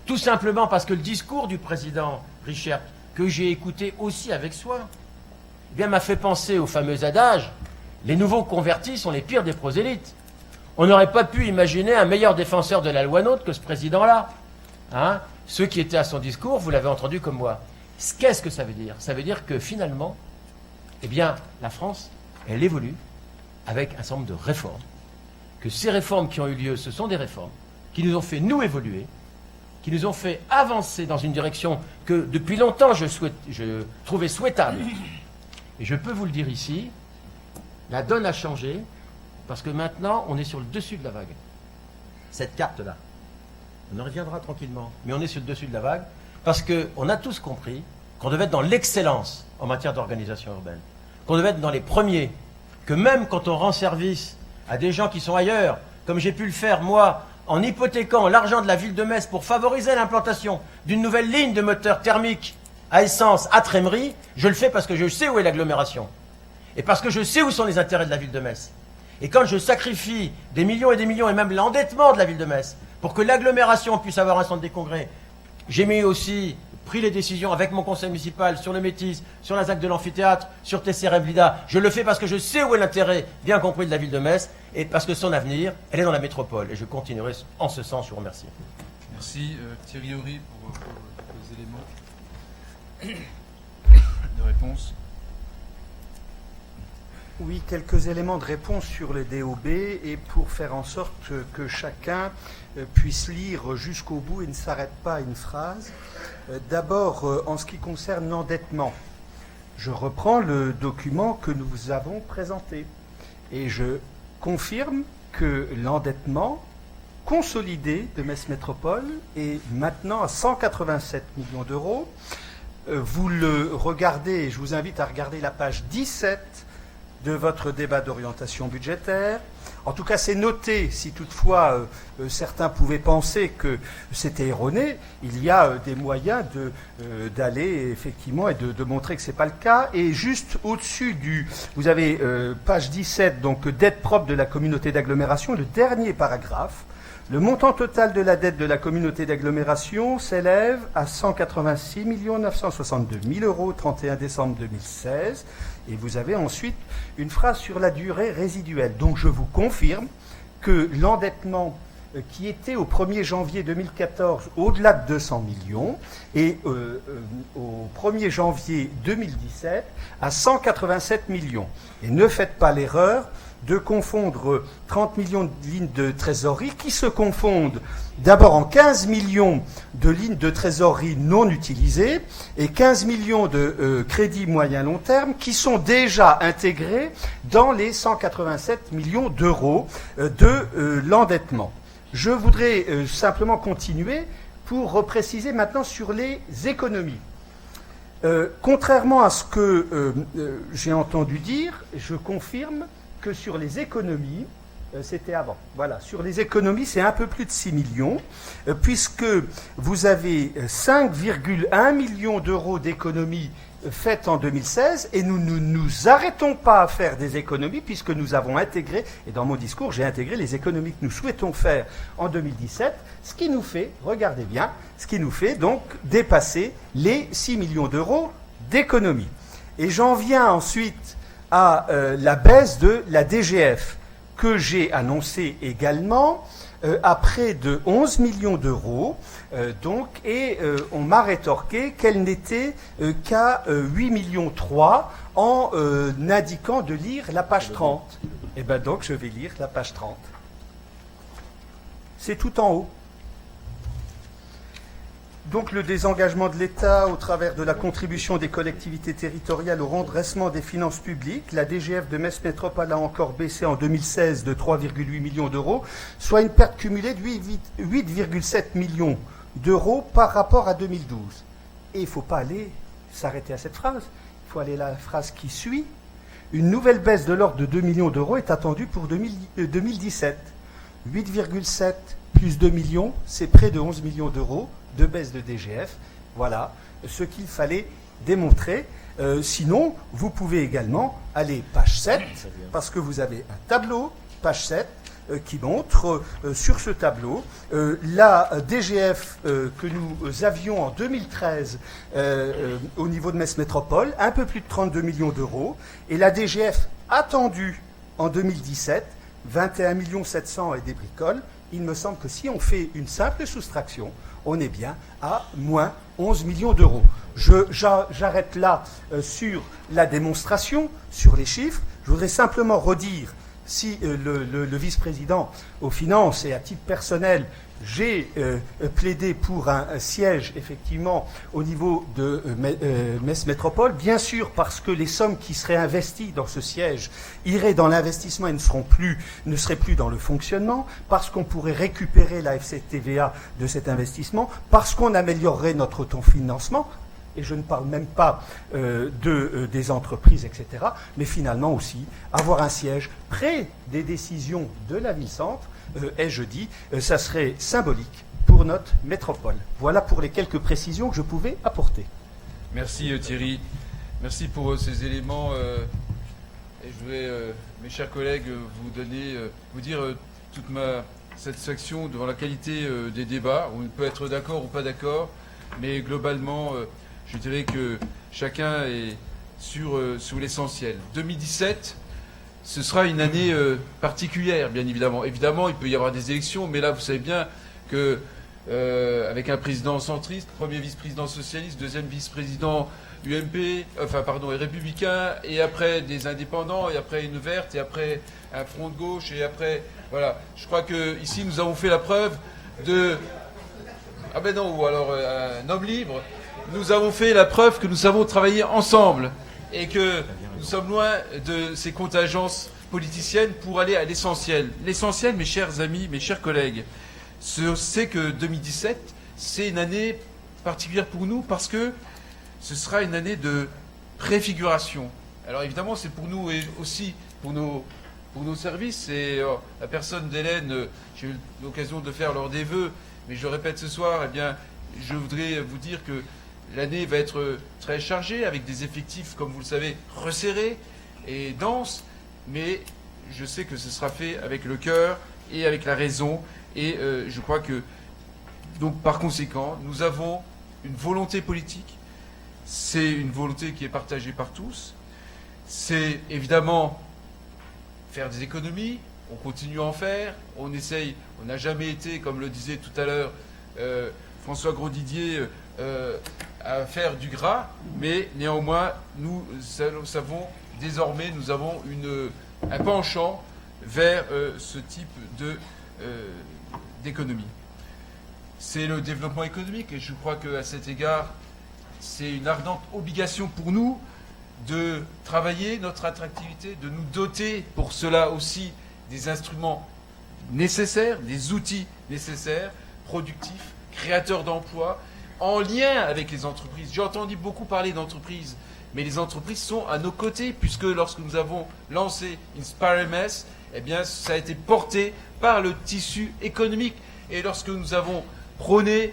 Tout simplement parce que le discours du président Richert, que j'ai écouté aussi avec soin, eh bien, m'a fait penser au fameux adage « Les nouveaux convertis sont les pires des prosélytes ». On n'aurait pas pu imaginer un meilleur défenseur de la loi NOTRe que ce président-là. Hein? Ceux qui étaient à son discours, vous l'avez entendu comme moi. Qu'est-ce que ça veut dire? Ça veut dire que finalement, eh bien, la France, elle évolue avec un certain nombre de réformes. Que ces réformes qui ont eu lieu, ce sont des réformes qui nous ont fait nous évoluer, qui nous ont fait avancer dans une direction que depuis longtemps je trouvais souhaitable. Et je peux vous le dire ici, la donne a changé parce que maintenant on est sur le dessus de la vague. Cette carte-là, on en reviendra tranquillement, mais on est sur le dessus de la vague parce qu'on a tous compris qu'on devait être dans l'excellence en matière d'organisation urbaine, qu'on devait être dans les premiers, que même quand on rend service à des gens qui sont ailleurs, comme j'ai pu le faire moi, en hypothéquant l'argent de la ville de Metz pour favoriser l'implantation d'une nouvelle ligne de moteur thermique à essence à Trémery, je le fais parce que je sais où est l'agglomération. Et parce que je sais où sont les intérêts de la ville de Metz. Et quand je sacrifie des millions et même l'endettement de la ville de Metz pour que l'agglomération puisse avoir un centre des congrès, j'ai pris les décisions avec mon conseil municipal sur le Métis, sur la ZAC de l'amphithéâtre, sur TCRM Vida. Je le fais parce que je sais où est l'intérêt, bien compris, de la ville de Metz, et parce que son avenir, elle est dans la métropole. Et je continuerai en ce sens, je vous remercie. Merci Thierry Horry pour les éléments de réponse. Oui, quelques éléments de réponse sur les DOB et pour faire en sorte que chacun puisse lire jusqu'au bout et ne s'arrête pas à une phrase. D'abord, en ce qui concerne l'endettement, je reprends le document que nous avons présenté et je confirme que l'endettement consolidé de Metz Métropole est maintenant à 187 millions d'euros. Vous le regardez, et je vous invite à regarder la page 17 de votre débat d'orientation budgétaire. En tout cas, c'est noté, si toutefois certains pouvaient penser que c'était erroné, il y a des moyens d'aller effectivement et de montrer que ce n'est pas le cas. Et juste au-dessus vous avez page 17, donc dette propre de la communauté d'agglomération, le dernier paragraphe. Le montant total de la dette de la communauté d'agglomération s'élève à 186 962 000 euros 31 décembre 2016. Et vous avez ensuite une phrase sur la durée résiduelle. Donc je vous confirme que l'endettement qui était au 1er janvier 2014 au-delà de 200 millions et au 1er janvier 2017 à 187 millions. Et ne faites pas l'erreur de confondre 30 millions de lignes de trésorerie qui se confondent d'abord en 15 millions de lignes de trésorerie non utilisées et 15 millions de crédits moyen-long terme qui sont déjà intégrés dans les 187 millions d'euros de l'endettement. Je voudrais simplement continuer pour repréciser maintenant sur les économies. Contrairement à ce que j'ai entendu dire, je confirme que sur les économies, c'était avant. Voilà, sur les économies, c'est un peu plus de 6 millions, puisque vous avez 5,1 millions d'euros d'économies faites en 2016, et nous ne nous arrêtons pas à faire des économies, puisque nous avons intégré, et dans mon discours, j'ai intégré les économies que nous souhaitons faire en 2017, ce qui nous fait, regardez bien, ce qui nous fait donc dépasser les 6 millions d'euros d'économies. Et j'en viens ensuite à la baisse de la DGF, que j'ai annoncée également à près de 11 millions d'euros, et on m'a rétorqué qu'elle n'était qu'à 8 millions 3 en indiquant de lire la page 30. Et bien donc je vais lire la page 30. C'est tout en haut. Donc le désengagement de l'État au travers de la contribution des collectivités territoriales au redressement des finances publiques, la DGF de Metz Métropole a encore baissé en 2016 de 3,8 millions d'euros, soit une perte cumulée de 8,7 millions d'euros par rapport à 2012. Et il ne faut pas aller s'arrêter à cette phrase, il faut aller à la phrase qui suit. Une nouvelle baisse de l'ordre de 2 millions d'euros est attendue pour 2017. 8,7 plus 2 millions, c'est près de 11 millions d'euros de baisse de DGF, Voilà ce qu'il fallait démontrer. Sinon, vous pouvez également aller page 7, parce que vous avez un tableau, page 7, qui montre sur ce tableau la DGF que nous avions en 2013 au niveau de Metz Métropole, un peu plus de 32 millions d'euros, et la DGF attendue en 2017, 21 700 et des bricoles. Il me semble que si on fait une simple soustraction, on est bien à moins 11 millions d'euros. J'arrête là sur la démonstration, sur les chiffres. Je voudrais simplement redire, si le vice-président aux finances et à titre personnel, j'ai plaidé pour un siège, effectivement, au niveau de Metz Métropole, bien sûr parce que les sommes qui seraient investies dans ce siège iraient dans l'investissement et ne seraient plus dans le fonctionnement, parce qu'on pourrait récupérer la FCTVA de cet investissement, parce qu'on améliorerait notre autofinancement, et je ne parle même pas des entreprises, etc., mais finalement aussi avoir un siège près des décisions de la ville-centre, ai-je dit, ça serait symbolique pour notre métropole. Voilà pour les quelques précisions que je pouvais apporter. Merci Thierry, merci pour ces éléments. Et je voudrais, mes chers collègues, vous dire toute ma satisfaction devant la qualité des débats. On peut être d'accord ou pas d'accord, mais globalement, je dirais que chacun est sur l'essentiel. 2017, ce sera une année particulière, bien évidemment. Évidemment, il peut y avoir des élections, mais là, vous savez bien que avec un président centriste, premier vice-président socialiste, deuxième vice-président UMP, et républicain, et après des indépendants, et après une verte, et après un front de gauche, et après, voilà. Je crois que ici, nous avons fait la preuve de... Ah ben non, ou alors un homme libre. Nous avons fait la preuve que nous savons travailler ensemble et que nous sommes loin de ces contingences politiciennes pour aller à l'essentiel. L'essentiel, mes chers amis, mes chers collègues, c'est que 2017, c'est une année particulière pour nous parce que ce sera une année de préfiguration. Alors évidemment, c'est pour nous et aussi pour nos services. Et la personne d'Hélène, j'ai eu l'occasion de faire lors des vœux, mais je le répète ce soir, eh bien, je voudrais vous dire que l'année va être très chargée, avec des effectifs, comme vous le savez, resserrés et denses, mais je sais que ce sera fait avec le cœur et avec la raison, et je crois que, donc par conséquent, nous avons une volonté politique, c'est une volonté qui est partagée par tous, c'est évidemment faire des économies, on continue à en faire, on essaye, on n'a jamais été, comme le disait tout à l'heure François Grosdidier, à faire du gras, mais néanmoins, nous savons désormais, nous avons un penchant vers ce type d'économie. C'est le développement économique, et je crois qu'à cet égard, c'est une ardente obligation pour nous de travailler notre attractivité, de nous doter pour cela aussi des instruments nécessaires, des outils nécessaires, productifs, créateurs d'emplois, en lien avec les entreprises. J'ai entendu beaucoup parler d'entreprises, mais les entreprises sont à nos côtés, puisque lorsque nous avons lancé Inspire MS, eh bien, ça a été porté par le tissu économique. Et lorsque nous avons prôné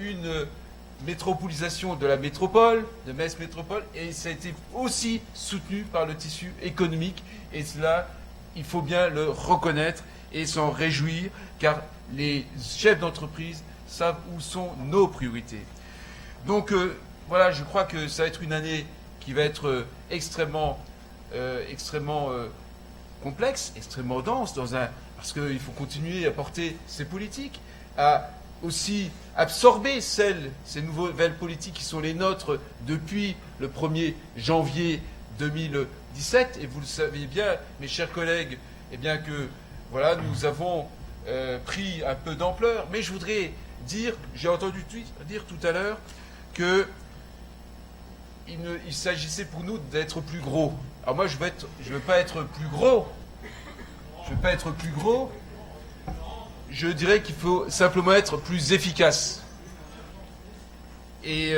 une métropolisation de la métropole, de Metz Métropole, et ça a été aussi soutenu par le tissu économique, et cela, il faut bien le reconnaître et s'en réjouir, car les chefs d'entreprise savent où sont nos priorités. Donc voilà, je crois que ça va être une année qui va être extrêmement complexe, extrêmement dense, parce qu'il faut continuer à porter ces politiques, à aussi absorber ces nouvelles politiques qui sont les nôtres depuis le 1er janvier 2017. Et vous le savez bien, mes chers collègues, eh bien que voilà, nous avons pris un peu d'ampleur, mais je voudrais dire, j'ai entendu dire tout à l'heure qu'il s'agissait pour nous d'être plus gros. Alors moi, je veux pas être plus gros. Je veux pas être plus gros. Je dirais qu'il faut simplement être plus efficace. Et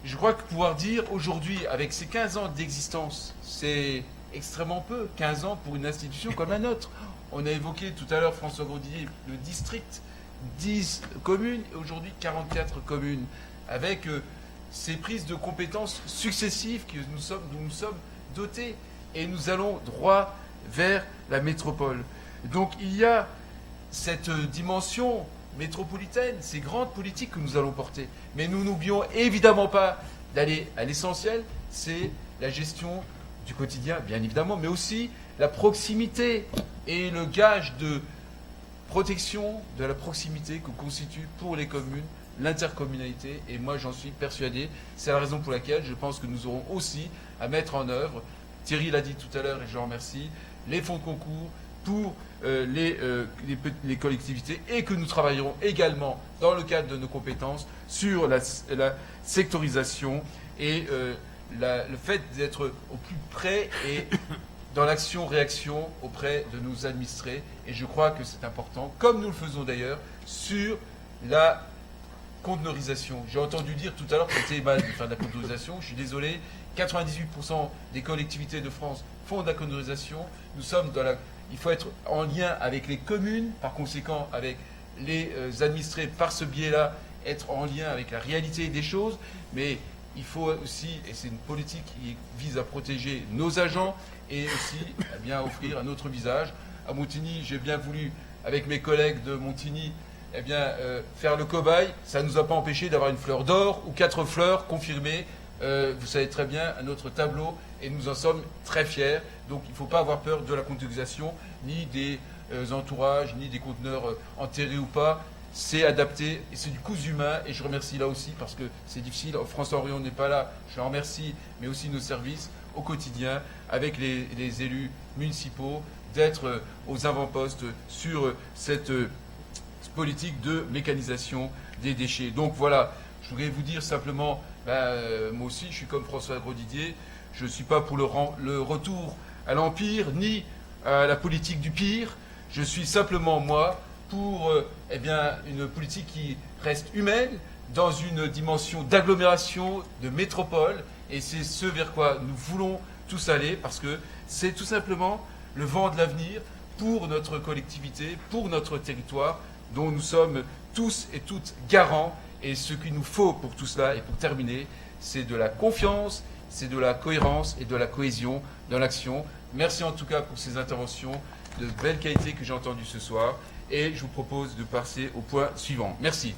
je crois que pouvoir dire aujourd'hui, avec ces 15 ans d'existence, c'est extrêmement peu, 15 ans pour une institution comme la nôtre. On a évoqué tout à l'heure, François Grosdidier, le district, 10 communes, et aujourd'hui 44 communes. avec ces prises de compétences successives dont nous sommes dotés. Et nous allons droit vers la métropole. Donc il y a cette dimension métropolitaine, ces grandes politiques que nous allons porter. Mais nous n'oublions évidemment pas d'aller à l'essentiel, c'est la gestion du quotidien, bien évidemment, mais aussi la proximité et le gage de protection de la proximité que constitue pour les communes l'intercommunalité. Et moi, j'en suis persuadé. C'est la raison pour laquelle je pense que nous aurons aussi à mettre en œuvre, Thierry l'a dit tout à l'heure et je le remercie, les fonds de concours pour les collectivités, et que nous travaillerons également dans le cadre de nos compétences sur la sectorisation et le fait d'être au plus près et dans l'action-réaction auprès de nos administrés. Et je crois que c'est important, comme nous le faisons d'ailleurs, sur la conteneurisation. J'ai entendu dire tout à l'heure que c'était mal de faire de la conteneurisation. Je suis désolé, 98% des collectivités de France font de la conteneurisation. Nous sommes il faut être en lien avec les communes, par conséquent avec les administrés, par ce biais-là, être en lien avec la réalité des choses. Mais il faut aussi, et c'est une politique qui vise à protéger nos agents et aussi bien offrir un autre visage. À Montigny, j'ai bien voulu, avec mes collègues de Montigny, faire le cobaye. Ça ne nous a pas empêché d'avoir une fleur d'or ou 4 fleurs confirmées. Vous savez très bien, à notre tableau, et nous en sommes très fiers. Donc il ne faut pas avoir peur de la conteneurisation, ni des entourages, ni des conteneurs enterrés ou pas. C'est adapté, et c'est du cousu humain, et je remercie là aussi, parce que c'est difficile, François Orion n'est pas là, je en remercie, mais aussi nos services au quotidien, avec les élus municipaux, d'être aux avant-postes sur cette politique de mécanisation des déchets. Donc voilà, je voudrais vous dire simplement, moi aussi, je suis comme François Grosdidier, je ne suis pas pour le retour à l'Empire, ni à la politique du pire, je suis simplement, moi, pour une politique qui reste humaine, dans une dimension d'agglomération, de métropole, et c'est ce vers quoi nous voulons tous aller, parce que c'est tout simplement le vent de l'avenir pour notre collectivité, pour notre territoire, dont nous sommes tous et toutes garants. Et ce qu'il nous faut pour tout cela, et pour terminer, c'est de la confiance, c'est de la cohérence et de la cohésion dans l'action. Merci en tout cas pour ces interventions de belle qualité que j'ai entendues ce soir. Et je vous propose de passer au point suivant. Merci.